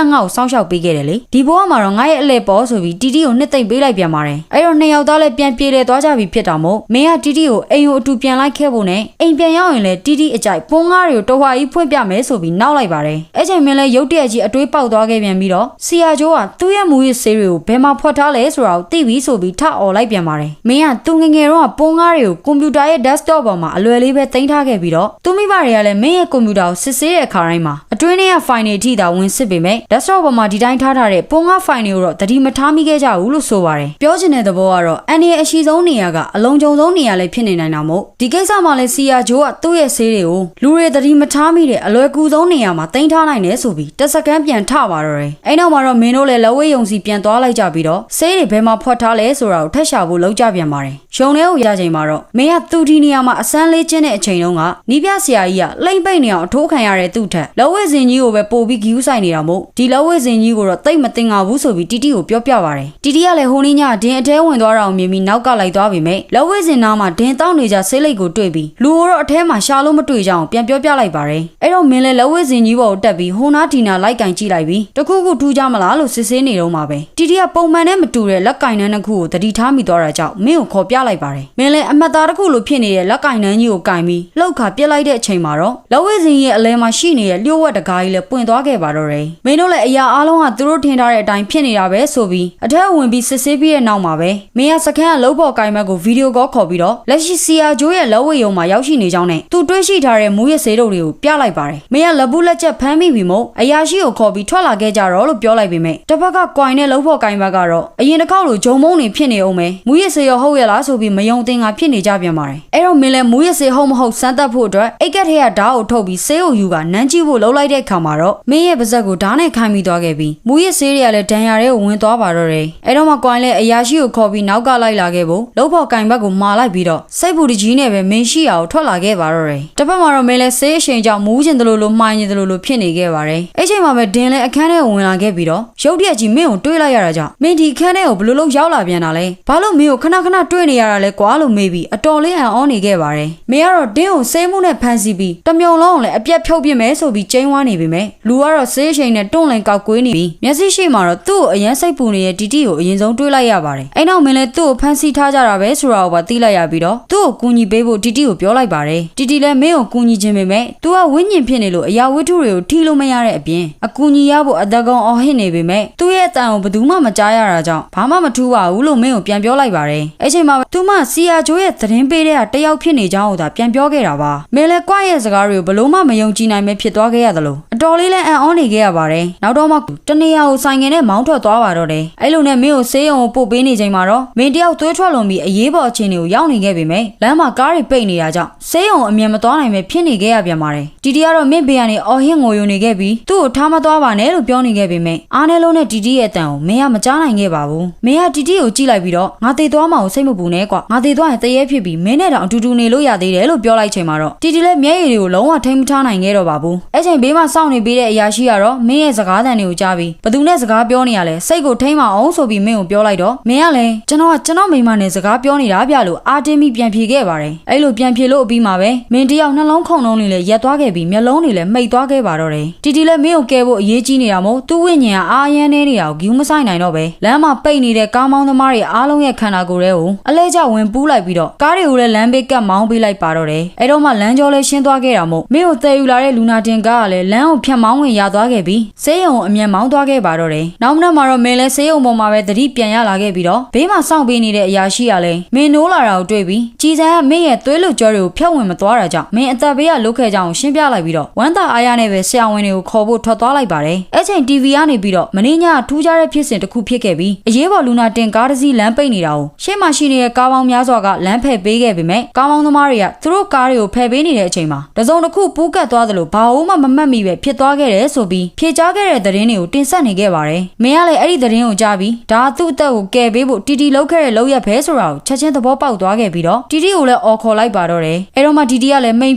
းကငါ့ကိုစောင့်ရှောက်ပေးခဲ့တယ်လေဒီဘဝမှာတော့ငါရဲ့အလဲပေါ်ဆိုပြီးတီတီကိုနှစ်သိမ့်ပေးလိုက်ပြန်ပါတယ်အဲ့တော့နှစ်ယောက်သားလည်းပြန်ပြေးလေသွားကြပြီဖြစ်တာမို့မင်းကတီတီကိုအိမ်ကိုအတူပြန်လိုက်ခဲ့ဖို့နဲ့အိမ်ပြန်ရောက်ရင်လည်းတီတီအကြိုက်ပုံငါးတွေကိုတော်ဟွာကြီးဖွင့်ပြမယ်ဆိုပြီးနောက်လိုက်ပါတယ်အဲ့ချိန်မင်းလည်းရုတ်တရက်ကြီးအတွေးပေါက်သွားခဲ့ပြန်ပြီးတော့ဆီယာဂျိုးကသူ့ရဲ့မူရစ်ဆေးတွေကိုဘယ်မှာဖွက်ထားလဲဆိုတာကိုသိပြီးဆိုပြီးထအော်လိုက်ပြန်ပါတယ်မင်းကသူငငယ်တော့ပုံငါးတွေကိုကွန်ပျူတာရဲ့ desktop ပေါ်မှာအလွယ်လေးပဲတင်ထားခဲ့ပြီးတော့သူမိဘတွေကလည်းမင်းရဲ့ကွန်ပျူတာကိုစစ်ဆေးတဲ့အခါတိုင်းမှာအတွင်းထဲက file တွေထိတာဝင်စစ်ပေမဲ့ desktop ပေါ်မှာဒီတိုင်းထားတဲ့ပုံငါး file တွေကိုတော့တတိမထားမိခဲ့ကြဘူးလို့ဆိုပါတယ်ပြောချင်တဲ့သဘောကတော့အန်ဒီရဲ့အရှိဆုံးနေရာကအလုံးကျုံဆုံးနေရာလည်းဖြစ်နေနိုင်တာမို့ဒီကိစ္စမှာလည်းဆီယာဂျိုးကသူ့ရဲ့ဆေးတွေကိုလူတွေတတိမထားမိတဲ့အလွယ်ကူဆုံးနေရာမှာတင်ထားနိုင်တယ်ဆိုပြီးတစ်စက္ကန့်ပြန်ထပါတော့တယ်အဲ့နောက်မှာတော့မင်းတို့လည်းလက်ဝဲယုံစီပြန်သွားလိုက်ကြပြီးတော့ဆေးတွေဘယ်မှာဖွက်ထားလဲဆိုတာကိုထက်ရှာဖို့လုပ်ကြပြန်ပါတယ်ရုံထဲကိုရချိန်မှာတော့မင်းကသူဒီနေရာမှာအစမ်းလေးကျင်းတဲ့အချိန်တုန်းကနီးပြဆရာကြီးကလိမ့်ပိတ်နေအောင်အထိုးခံရတဲ့သူ့ထက်လက်ဝဲစင်ကြီးကိုပဲပို့ပြီးဂီယူဆိုင်နေတာမို့ဒီလက်ဝဲစင်ကြီးကိုတော့တိတ်မတင်ငါဘူးဆိုပြီးတီတီကိုပြောပြပါတယ်တီတီကလည်းဟိုနေ့ညဒင်းအထဲဝင်သွားတာကိုမြင်ပြီးနောက်ကလိုက်သွားပြီမဲ့လက်ဝဲစင်နားမှာဒင်းတောင်းနေကြဆေးလိပ်ကိုတွေ့ပြီးလူကတော့အထဲမှာရှာလို့မတွေ့ကြအောင်ပြန်ပြောပြလိုက်ပါတယ်အဲ့တော့မင်းလည်းလက်ဝဲစင်ကြီးပေါ်ကိုတက်ပြီးဟိုနာဒီနာလိုက်ကင်ကြည့်လိုက်ပြီးတခုခုထူးကြမလားလို့စစ်ဆေးနေတော့မှာပဲတီတီကပုံမှန်နဲ့မတူတဲ့လက်ကင်နှန်းတစ်ခုကိုတတိထားမိသွားတာကြောင့်မင်းကိုခေါ်ပြလိုက်ပါတယ်မင်းလည်းအမှတ်သားတစ်ခုလိုဖြစ်နေတဲ့လက်ကင်နှန်းကြီးကိုကင်ပြီးလှုပ်ခါပြစ်လိုက်တဲ့အချိန်မှာတော့လက်ဝဲစင်ရဲ့အလဲမှာရှိနေတဲ့လျှို့ဝှက်တကားကြီးလည်းပွင့်သွားခဲ့ပါတော့တယ်မင်းတို့လည်းအရာအားလုံးကသူတို့ထင်ထားတဲ့အတိုင်းဖြစ်နေတာပဲဆိုပြီးအထက်ဝင်ပြီးစစ်ဆေးပြီးတဲ့နောက်မှာပဲမင်းကစကန်ကလှုပ်ဖို့ကင်မက်ကိုဗီဒီယိုကောခေါ်ပြီးတော့လက်ရှိဆီယာဂျိုးရဲ့လက်ဝဲယုံမှာရောက်ရှိနေကြောင်းနဲ့သူတွေးရှိထားတဲ့မူရစ်ဆေးတို့တွေကိုပြလိုက်ပါတယ်မင်းကလက်ဘူးလက်ချက်ဖမ်းမိပြီမို့အရာရှိကိုခေါ်ပြီးထွက်လာခဲ့ကြတော့လို့ပြောလိုက်ပေမဲ့တစ်ဖက်ကကွိုင်နဲ့လှုပ်ဖို့ကင်မက်ကတော့အရင်တစ်ခေါက်လိုဂျုံမုံနေဖြစ်နေအောင်ပဲမူရစ်ဆေးရောဟုတ်ရလားဆိုပြီးမယုံသင်ကဖြစ်နေကြပြန်ပါတယ်အဲ့တော့မင်းလည်းမူရစ်ဆေးဟုတ်မဟုတ်စမ်းသပ်ဖို့အတွက်အိတ်ကက်ထဲကဓာတ်ကိုထုတ်ပြီးဆေးကိုယူကနန်းကြည့်ဖို့လှုပ်လိုက်တဲ့အခါမှာတော့မင်းရဲ့ပါဇက်ကိုဓာတ်နဲ့ခိုင်းပြီးသွားခဲ့ပြီးမူရစ်ဆေးတွေကလည်းဒဏ်ရာတွေကိုဝင်သွားပါတော့တယ်အဲ့တော့မှကွိုင်လည်းအရာရှိကိုခေါ်ပြီးနောက်ကလိုက်လာခဲ့ဖို့လှုပ်ဖို့ကင်ဘက်ကိုမာလိုက်ပြီးတော့စိတ်ပူတကြီးနဲ့ပဲမင်းရှိအောင်ထွက်လာခဲ့ပါတော့တယ်တစ်ဖက်မှာတော့မင်းလည်းဆေးအချိန်ကြောင့်မူးကျင်တယ်လို့မှိုင်းကျင်တယ်လို့ဖြစ်နေခဲ့ပါတယ်အဲ့ချိန်မှာပဲဒင်းလည်းအခန်းထဲကိုဝင်လာခဲ့ပြီးတော့ရုတ်တရက်ကြီးမင်းကိုတွေးလိုက်ရတာကြောင့်မင်းဒီအခန်းထဲကိုဘလို့လို့ရောက်လာပြန်တာလဲဘာလို့မင်းကိုခဏခဏတွေးနေရတာလဲကွာလို့မေးပြီးအတော်လေးအံ့ဩနေခဲ့ပါတယ်မင်းကတော့ဒင်းကိုဆေးမှုနဲ့ဖမ်းဆီးပြီးတမြုံလုံးကိုလည်းအပြက်ဖြုတ်ပြစ်မယ်ဆိုပြီးကျင်းဝါနေပြီမဲ့လူကတော့ဆေးအချိန်နဲ့တွန့်လင်ကောက်ကွေးနေပြီးမျက်စိရှိမှာတော့သူ့ကိုအရင်စိတ်ပူနေတဲ့တီတီကိုအရင်ဆုံးတွေးလိုက်ရပါတယ်အဲ့နောက်မင်းလည်းသူ့ကိုဖမ်းဆီးထားကြတာပဲဆိုတာကိုပါသိလိုက်ရပြီးတော့သူ့ကိုကူညီပေးဖို့တီတီကိုပြောလိုက်ပါတယ်တီတီလည်းမင်းကိုကူညီခြင်းပေမဲ့ तू ကဝိညာဉ်ဖြစ်နေလို့အရာဝတ္ထုတွေကိုထိလို့မရတဲ့အပြင်အကူညီရဖို့အတကောင်အော်ဟစ်နေပေမဲ့သူ့ရဲ့အတန်ကိုဘယ်သူမှမကြားရတာကြောင့်ဘာမှမထူးပါဘူးလို့မင်းကိုပြန်ပြောလိုက်ပါတယ်အဲ့ချိန်မှာသူမဆီယာဂျိုးရဲ့သတင်းပေးတဲ့တယောက်ဖြစ်နေကြောင်းကိုသာပြန်ပြောခဲ့တာပါမင်းလည်းကွာရဲ့စကားတွေကိုဘလို့မှမယုံကြည်နိုင်ပဲဖြစ်သွားခဲ့ရသလိုအတော်လေးလည်းအံ့ဩနေခဲ့ရပါတယ်နောက်တော့မှတနေရာကိုဆိုင်ငယ်နဲ့မောင်းထွက်သွားပါတော့တယ်အဲ့လိုနဲ့မင်းကိုဆေးရုံကိုပို့ပေးနေချိန်မှာတော့မင်းတယောက်သွေးထွက်လွန်ပြီးအရေးပေါ်အခြေအနေကိုရောက်နေခဲ့ပေမဲ့လမ်းမှာကားတွေပိတ်နေတာကြောင့်ဆေးရုံအမြင်မသွားနိုင်ပဲဖြစ်နေခဲ့ရပြန်ပါတယ်တီတီကတော့မင်းဘေးကနေအော်ဟစ်ငိုယိုနေခဲ့ပြီးသူ့ကိုထားမသွားပါနဲ့လို့ပြောနေခဲ့ပေမဲ့အားနဲ့လုံးနဲ့တီတီရဲ့အတန်ကိုမင်းကမကြားနိုင်ခဲ့ပါဘူးမင်းကတီတီကိုကြည့်လိုက်ပြီးတော့ငါသေသွားမှကိုစိတ်မပူနဲ့ကွာငါသေသွားရင်တရေဖြစ်ပြီးမင်းနဲ့တောင်အတူတူနေလို့ရသေးတယ်လို့ပြောလိုက်ချိန်မှာတော့တီတီလည်းမျက်ရည်တွေကိုလုံးဝထိမ့်မထားနိုင်ခဲ့တော့ပါဘူးအဲ့ချိန်ဘေးမှာစောင့်နေပြီးတဲ့အရာရှိကတော့မင်းရဲ့စကားသံတွေကိုကြားပြီးဘသူနဲ့စကားပြောနေရလဲစိတ်ကိုထိမ့်မအောင်ဆိုပြီးမင်းကိုပြောလိုက်တော့မင်းကလည်းကျွန်တော်မိမနဲ့စကားပြောနေတာဗျလို့အာတင်းပြီးပြန်ဖြေခဲ့ပါတယ်အဲ့လိုပြန်ဖြေလို့အပြီးမှာပဲမင်းတယောက်နှလုံးခုန်လုံးလေးလည်းရက်သွားခဲ့ပြီးမျက်လုံးတွေလည်းမှိတ်သွားခဲ့ပါတော့တယ်တီတီလည်းမင်းကိုကဲဖို့အရေးကြီးနေတာမို့သူ့ဝိညာဉ်ကအာရန်နေနေတာကိုဂူးမဆိုင်နိုင်တော့ပဲလမ်းမှာပိတ်နေတဲ့ကားမောင်းသမားတွေအားလုံးရဲ့ခန္ဓာကိုယ်တွေကိုအလဲကျဝင်ပူးလိုက်ပြီးတော့ကားတွေကိုလည်းလမ်းဘေးကပ်မောင်းပေးလိုက်ပါတော့တယ်အဲ့တော့မှလမ်းကြောလေးရှင်းသွားခဲ့တာမို့မင်းကိုတည်ယူလာတဲ့လူနာတင်ကားကလည်းလမ်းကိုဖြတ်မောင်းဝင်ရသွားခဲ့ပြီးဆေးရုံအမြန်မောင်းသွားခဲ့ပါတော့တယ်နောက်မနေ့မှာတော့မင်းလည်းဆေးရုံပေါ်မှာပဲသတိပြန်ရလာခဲ့ပြီးတော့ဘေးမှာစောင့်ပေးနေတဲ့အရာရှိကလည်းမင်းနိုးလာတာကိုတွေ့ပြီးကြည်စံကမင်းရဲ့သွေးလွတ်ကြောတွေကိုဖျက်ဝင်မသွားတာကြောင့်မင်းအသက်ဘေးကလုတ်ခဲ့ကြအောင်ရှင်းပြလိုက်ပြီးတော့ဝမ်းသာအားရနဲ့ပဲဆရာဝန်တွေကိုခေါ်ဖို့ထွက်သွားလိုက်ပါတယ်အဲ့ချိန် TV ကနေပြီးတော့မင်းညထူးခြားတဲ့ဖြစ်စဉ်တစ်ခုဖြစ်ခဲ့ပြီးအရေးပေါ်လူနာတင်ကားတစ်စီးလမ်းပိတ်နေတာကိုရှေ့မှာရှိနေတဲ့ကားပေါင်းများစွာကလမ်းဖယ်ပေးခဲ့ပေမဲ့ကားပေါင်းသမားတွေကသူတို့ကားတွေကိုဖယ်ပေးနေတဲ့အချိန်မှာတစုံတစ်ခုပူးကတ်သွားသလိုဘာလို့မှမမှတ်မိပဲဖြစ်သွားခဲ့တယ်ဆိုပြီးဖြေကြားခဲ့တဲ့သတင်းတွေကိုတင်ဆက်နေခဲ့ပါတယ်မင်းကလည်းအဲ့ဒီသတင်းကိုကြားပြီးဒါသူ့အသက်ကိုကယ်ပေးဖို့တီတီလောက်ခဲ့တဲ့လောက်ရက်ပဲဆိုတာကိုချက်ချင်းသဘောပေါက်သွားခဲ့ပြီးတော့တီတီကိုလည်းအော်ခေါ်လိုက်ပါတော့တယ်အဲ့တော့မှတီတီကလည်းမိန်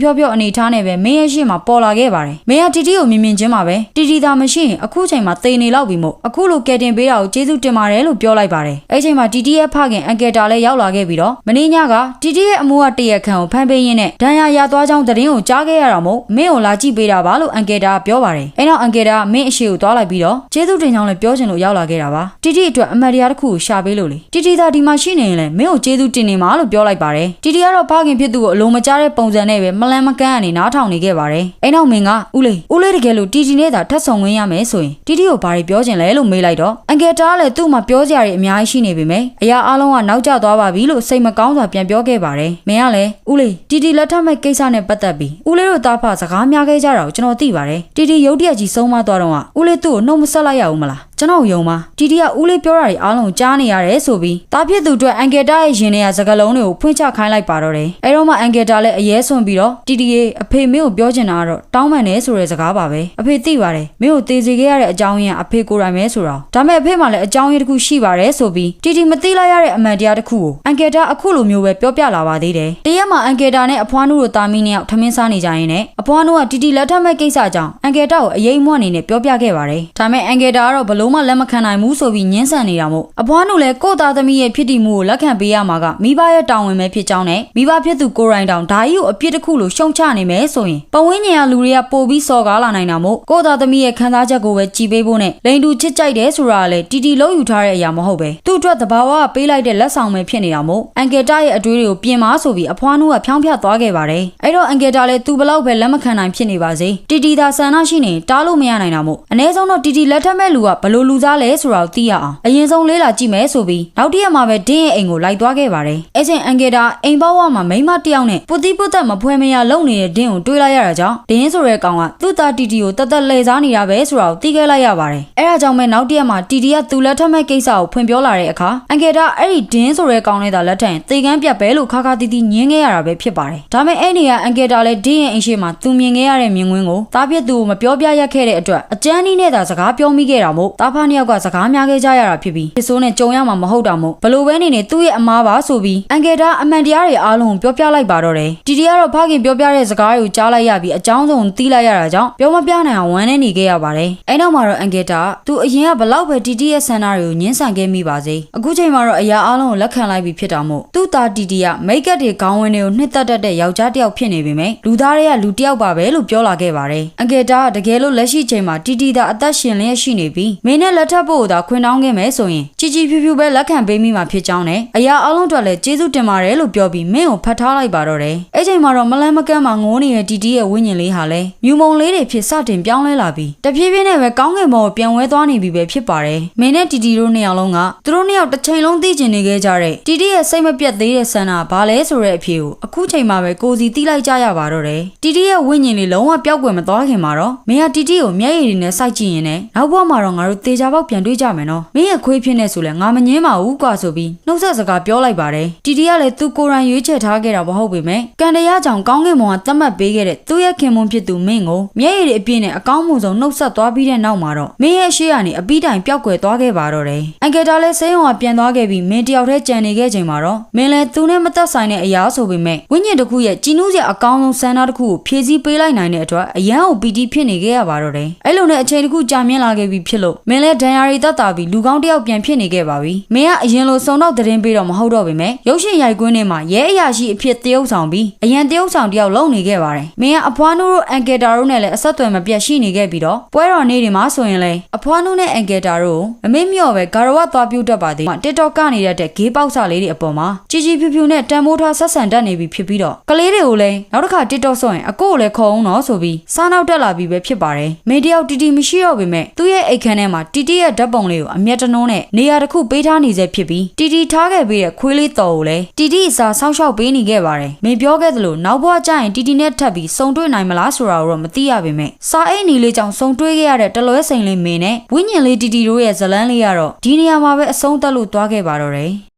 ဖြောဖြောအနေထားနဲ့ပဲမင်းရဲ့ရှေ့မှာပေါ်လာခဲ့ပါတယ်မင်းကတီတီကိုမြင်ချင်းမှာပဲတီတီသာမရှိရင်အခုချိန်မှာသေနေလောက်ပြီမို့အခုလိုကယ်တင်ပေးတာကိုကျေးဇူး စုတင်ပါတယ်လို့ပြောလိုက်ပါတယ်အဲ့ချိန်မှာတီတီရဲ့ဖခင်အန်ကယ်တာလည်းရောက်လာခဲ့ပြီးတော့မင်းညကတီတီရဲ့အမိုးကတရက်ခန့်ကိုဖမ်းပေးရင်းနဲ့ဒဏ်ရာရသွားကြောင်းသတင်းကိုကြားခဲ့ရတာမို့မင်းကိုလာကြည့်ပေးတာပါလို့အန်ကယ်တာပြောပါတယ်အဲ့နောက်အန်ကယ်တာမင်းအရှိကိုသွားလိုက်ပြီးတော့ကျေးဇူးတင်ကြောင်းလည်းပြောချင်လို့ရောက်လာခဲ့တာပါတီတီအတွက်အမတ်တရားတစ်ခုကိုရှာပေးလို့လေတီတီသာဒီမှာရှိနေရင်လည်းမင်းကိုကျေးဇူးတင်နေမှာလို့ပြောလိုက်ပါတယ်တီတီကတော့ဖခင်ဖြစ်သူကိုအလုံးမကြားတဲ့ပုံစံနဲ့ပဲမလန်မကန်းကနေနားထောင်နေခဲ့ပါတယ်အဲ့နောက်မင်းကဦးလေးတကယ်လို့တီတီနဲ့သာထပ်ဆောင်ဝင်ရမယ်ဆိုရင်တီတီကိုဘာတွေပြောချင်လဲလို့မေးလိုက်တော့အန်ကယ်တာလည်းသူ့မှာပြောစရာတွေအများကြီးရှိနေပေမဲ့အရာအလုံးကနောက်ကျသွားပါပြီလို့စိတ်မကောင်းစွာပြန်ပြောခဲ့ပါတယ်မင်းကလည်းဦးလေးတီတီလက်ထပ်မဲ့ကိစ္စနဲ့ပတ်သက်ပြီးဦးလေးတို့သားဖစကားများခဲ့ကြတာကိုကျွန်တော်သိပါတယ်တီတီရုတ်တရက်ကြီးဆုံးမသွားတော့ဦးလေးသူ့ကိုနှုတ်မဆက်လိုက်ရဘူးမလားကျွန်တော်ယုံပါတီတီကဦးလေးပြောတာတွေအားလုံးကြားနေရတယ်ဆိုပြီးတားဖြစ်သူအတွက်အန်ကယ်တာရဲ့ရင်ထဲကစကားလုံးတွေကိုဖွင့်ချခိုင်းလိုက်ပါတော့တယ်အဲတော့မှအန်ကယ်တာလည်းအရေးဆွန်ပြီးတော့တီတီရဲ့အဖေမင်းကိုပြောချင်တာကတော့တောင်းပန်နေဆိုတဲ့စကားပါပဲအဖေသိပါတယ်မင်းကိုတေးစီခဲ့ရတဲ့အကြောင်းရင်းအဖေကိုယ်တိုင်ပဲဆိုတော့ဒါမဲ့အဖေမှလည်းအကြောင်းရင်းတစ်ခုရှိပါတယ်ဆိုပြီးတီတီမသိလိုက်ရတဲ့အမှန်တရားတစ်ခုကိုအန်ကယ်တာအခုလိုမျိုးပဲပြောပြလာပါသေးတယ်တရက်မှာအန်ကယ်တာနဲ့အဖွားနုတို့တာမီးနှစ်ယောက်ထမင်းစားနေကြရင်းနဲ့အဖွားနုကတီတီလက်ထပ်မဲ့ကိစ္စကြောင့်အန်ကယ်တာကိုအရေးမွအနေနဲ့ပြောပြခဲ့ပါတယ်ဒါမဲ့အန်ကယ်တာကတော့ဘလို့မှလက်မခံနိုင်ဘူးဆိုပြီးညှင်းဆန်နေတာမို့အဖွားနုလည်းကိုသားသမီးရဲ့ဖြစ်တည်မှုကိုလက်ခံပေးရမှာကမိဘရဲ့တာဝန်ပဲဖြစ်ကြောင်းနဲ့မိဘဖြစ်သူကိုရိုင်းတောင်ဒါကြီးကိုအပြစ်တစ်ခုလိုရှုံချနေမယ်ဆိုရင်ပဝင်းညင်ကလူတွေကပို့ပြီးစော်ကားလာနိုင်တာမို့ကိုသားသမီးရဲ့ခံစားချက်ကိုပဲကြည်ပေးဖို့နဲ့လိန်တူချစ်ကြိုက်တယ်ဆိုတာလည်းတီတီလုံးယူထားတဲ့အရာမဟုတ်ပဲသူ့အတွက်သဘာဝကပေးလိုက်တဲ့လက်ဆောင်ပဲဖြစ်နေတာမို့အန်ကယ်တာရဲ့အတွေးတွေကိုပြင်မာဆိုပြီးအဖွားနုကဖြောင်းဖြတ်သွားခဲ့ပါတယ်အဲ့တော့အန်ကယ်တာလည်းသူဘလောက်ပဲလက်မခံနိုင်ဖြစ်နေပါစေတီတီသာဆန္ဒရှိနေတားလို့မရနိုင်တာမို့အ ਨੇ ဆုံးတော့တီတီလက်ထက်မဲ့လူကဘလို့လူစားလဲဆိုတာကိုသိရအောင်အရင်ဆုံးလေးလာကြည့်မယ်ဆိုပြီးနောက်တရက်မှာပဲဒင်းရဲ့အိမ်ကိုလိုက်သွားခဲ့ပါတယ်အဲ့ချိန်အန်ကယ်တာအိမ်ပေါဝမှာမိန်းမတစ်ယောက်နဲ့ပုတိပုတ်မဖွဲမရလုံနေတဲ့ဒင်းကိုတွေးလိုက်ရတာကြောင့်ဒင်းဆိုတဲ့ကောင်ကသူ့သားတီတီကိုတသက်လှည့်စားနေတာပဲဆိုတာကိုသိခဲ့လိုက်ရပါတယ်အဲ့ဒါကြောင့်ပဲနောက်တရက်မှာတီတီကသူ့လက်ထက်မဲ့ကိစ္စကိုဖွင့်ပြောလာတဲ့အခါအန်ကယ်တာအဲ့ဒီဒင်းဆိုတဲ့ကောင်နဲ့သာလက်ထက်သေကန်းပြတ်ပဲလို့ခါခါတီတီညင်းခဲ့ရတာပဲဖြစ်ပါတယ်ဒါပေမဲ့အဲ့နေကအန်ကယ်တာလည်းဒင်းရဲ့အိမ်ရှိမှာသူမြင်ခဲ့ရတဲ့မြင်ကွင်းကိုသားပြစ်သူကိုမပြောပြရက်ခဲ့တဲ့အတွက်အကျန်းနီးနဲ့သာစကားပြောမိခဲ့တာမို့သားဖားနှစ်ယောက်ကစကားများခဲ့ကြရတာဖြစ်ပြီးဖြစ်ဆိုးနဲ့ကြုံရမှာမဟုတ်တာမို့ဘလို့ပဲနေသူ့ရဲ့အမားပါဆိုပြီးအန်ကယ်တာအမှန်တရားတွေအားလုံးပြောပြလိုက်ပါတော့တယ်တီတီကတော့ဖခင်ပြောပြတဲ့စကားတွေကိုကြားလိုက်ရပြီးအကြောင်းစုံသိလိုက်ရတာကြောင့်ပြောမပြနိုင်အောင်ဝမ်းနဲ့နေခဲ့ရပါတယ်အဲ့နောက်မှာတော့အန်ကယ်တာသူအရင်ကဘလောက်ပဲတီတီရဲ့ဆန္ဒတွေကိုညှင်းဆန်ခဲ့မိပါစေအခုချိန်မှာတော့အရာအားလုံးကိုလက်ခံလိုက်ပြီးဖြစ်တာမို့သူ့သားတီတီကမိတ်ကပ်တွေခေါင်းဝင်းတွေကိုနှစ်သက်တတ်တဲ့ယောက်ျားတစ်ယောက်ဖြစ်နေပေမဲ့လူသားတွေကလူတစ်ယောက်ပါပဲလို့ပြောလာခဲ့ပါတယ်အန်ကယ်တာတကယ်လို့လက်ရှိချိန်မှာတီတီသာအသက်ရှင်လျက်ရှိနေပြီးမင်းနဲ့လက်ထပ်ဖို့သာခွင့်တောင်းခဲ့မယ်ဆိုရင်ជីជីဖြူဖြူပဲလက်ခံပေးမိမှာဖြစ်ကြောင်းနဲ့အရာအလုံးအတွက်လည်းကျေးဇူးတင်ပါတယ်လို့ပြောပြီးမင်းကိုဖတ်ထားလိုက်ပါတော့တယ်အဲ့ချိန်မှာတော့မလန်းမကန်းမှာငိုးနေတဲ့တီတီရဲ့ဝိညာဉ်လေးဟာလည်းမြူမုံလေးတွေဖြစ်စတင်ပြောင်းလဲလာပြီးတဖြည်းဖြည်းနဲ့ပဲကောင်းကင်ဘုံကိုပြန်ဝဲသွားနေပြီပဲဖြစ်ပါတယ်မင်းနဲ့တီတီတို့နှစ်ယောက်လုံးကသူတို့နှစ်ယောက်တစ်ချိန်လုံးသိကျင်နေခဲ့ကြတဲ့တီတီရဲ့စိတ်မပြတ်သေးတဲ့ဆန္ဒဘာလဲဆိုတဲ့အဖြေကိုအခုချိန်မှာပဲကိုစီသိလိုက်ကြရပါတော့တယ်တီတီရဲ့ဝိညာဉ်လေးလုံးဝပျောက်ကွယ်မသွားခင်မှာတော့မင်းကတီတီကိုမျက်ရည်တွေနဲ့စိုက်ကြည့်ရင်လည်းနောက်ဘဝမှာတော့ငါတို့တေချာပေါက်ပြန်တွေ့ကြမယ်နော်မင်းရဲ့ခွေးဖြစ်နေဆိုလဲငါမငင်းပါဘူးကွာဆိုပြီးနှုတ်ဆက်စကားပြောလိုက်ပါတယ်တီတီကလည်းသူကိုယ်တိုင်ရွေးချယ်ထားခဲ့တာမဟုတ်ပေမဲ့ကန်တရားကြောင့်ကောင်းကင်ဘုံကသတ်မှတ်ပေးခဲ့တဲ့သူ့ရဲ့ခင်မွန်းဖြစ်သူမင်းကိုမျက်ရည်တွေအပြည့်နဲ့အကောင်းမှုဆုံးနှုတ်ဆက်သွားပြီးတဲ့နောက်မှာတော့မင်းရဲ့ရှေ့ကနေအပီးတိုင်ပျောက်ကွယ်သွားခဲ့ပါတော့တယ်အန်ကယ်တာလည်းစိတ်ဝင်ပြန်သွားခဲ့ပြီးမင်းတယောက်တည်းကြံနေခဲ့ချိန်မှာတော့မင်းလည်းသူနဲ့မသက်ဆိုင်တဲ့အရာဆိုပေမဲ့ဝိညာဉ်တစ်ခုရဲ့ကြည်နူးစရာအကောင်းဆုံးဆန္ဒတစ်ခုကိုဖြည့်ဆည်းပေးလိုက်နိုင်တဲ့အတွက်အရန်ကိုပီတိဖြစ်နေခဲ့ရပါတော့တယ်အဲ့လိုနဲ့အချိန်တစ်ခုကြာမြင့်လာခဲ့ပြီးဖြစ်လို့မင်းလည်းဒဏ်ရာတွေတတ်တာပြီးလူကောင်းတယောက်ပြန်ဖြစ်နေခဲ့ပါပြီမင်းကအရင်လိုစုံတော့သတင်းပေးတော့မဟုတ်တော့ပေမဲ့ရုပ်ရှင်ရိုက်ကွင်းထဲမှာရဲအရာရှိအဖြစ်တရုပ်ဆောင်ပြီးအရန်တရုပ်ဆောင်တယောက်လုပ်နေခဲ့ပါတယ်မင်းကအဖွားနုတို့အန်ကယ်တာတို့နဲ့လည်းအဆက်အသွယ်မပြတ်ရှိနေခဲ့ပြီးတော့ပွဲတော်နေ့တွေမှာဆိုရင်လည်းအဖွားနုနဲ့အန်ကယ်တာတို့အမေမြော့ပဲဂါရဝသွားပြုတ်တတ်ပါသေးတယ်TikTok ကနေရတဲ့ဂေးပေါက်စာလေးတွေအပေါ်မှာជីជីဖြူဖြူနဲ့တန်မိုးထားဆက်ဆံတတ်နေပြီဖြစ်ပြီးတော့ကလေးတွေကိုလည်းနောက်တစ်ခါ TikTok ဆိုရင်အကိုကိုလည်းခေါ်အောင်တော့ဆိုပြီးစားနောက်တက်လာပြီးပဲဖြစ်ပါတယ်မင်းတယောက်တီတီမရှိတော့ပေမဲ့သူ့ရဲ့အိတ်ခမ်းထဲမှာတီတီရဲ့ဓာတ်ပုံလေးကိုအမျက်တနှုံးနဲ့နေရာတစ်ခုပေးထားနေစေဖြစ်ပြီးတီတီထားခဲ့ပြီးတဲ့ခွေးလေးတော်ကိုလည်းတီတီအစားဆောင်းရှောက်ပေးနေခဲ့ပါတယ်မင်းပြောခဲ့သလိုနောက်ဘဝကျရင်တီတီနဲ့ထပ်ပြီးစုံတွေ့နိုင်မလားဆိုတာတော့မသိရပေမဲ့စာအိတ်နီလေးကြောင့်စုံတွေ့ခဲ့ရတဲ့တလွဲစိန်လေးမင်းနဲ့ဝိညာဉ်လေးတီတီတို့ရဲ့ဇလန်းလေးကတော့ဒီနေရာမှာပဲအဆုံးသတ်လို့သွားခဲ့ပါတော့တယ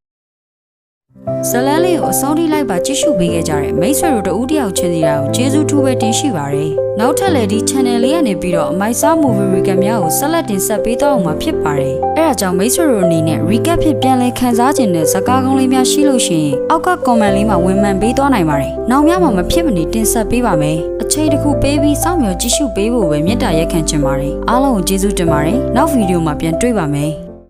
်ဇလန်းလေးကိုအဆုံးထိလိုက်ပါကြည့်ရှုပေးခဲ့ကြတဲ့မိတ်ဆွေတို့တဦးတယောက်ချင်းစီတိုင်းကိုကျေးဇူးထူးပဲတင်ရှိပါတယ်။နောက်ထပ်လည်းဒီ channel လေးကနေပြီးတော့အမိုက်စား movie recap များကိုဆက်လက်တင်ဆက်ပေးတော့မှာဖြစ်ပါတယ်။အဲဒါကြောင့်မိတ်ဆွေတို့အနေနဲ့ recap ဖြစ်ပြန်လည်ခန်းစားခြင်းနဲ့ဇာတ်ကားကောင်းလေးများရှိလို့ရှိရင်အောက်က comment လေးမှာဝင်မှန်ပေးသွားနိုင်ပါတယ်။နောက်များမှာမဖြစ်မနေတင်ဆက်ပေးပါမယ်။အချိန်တစ်ခုပေးပြီးစောင့်မျှော်ကြည့်ရှုပေးဖို့ပဲမေတ္တာရက်ခံချင်ပါတယ်။အားလုံးကိုကျေးဇူးတင်ပါတယ်။နောက်ဗီဒီယိုမှာပြန်တွေ့ပါမယ်။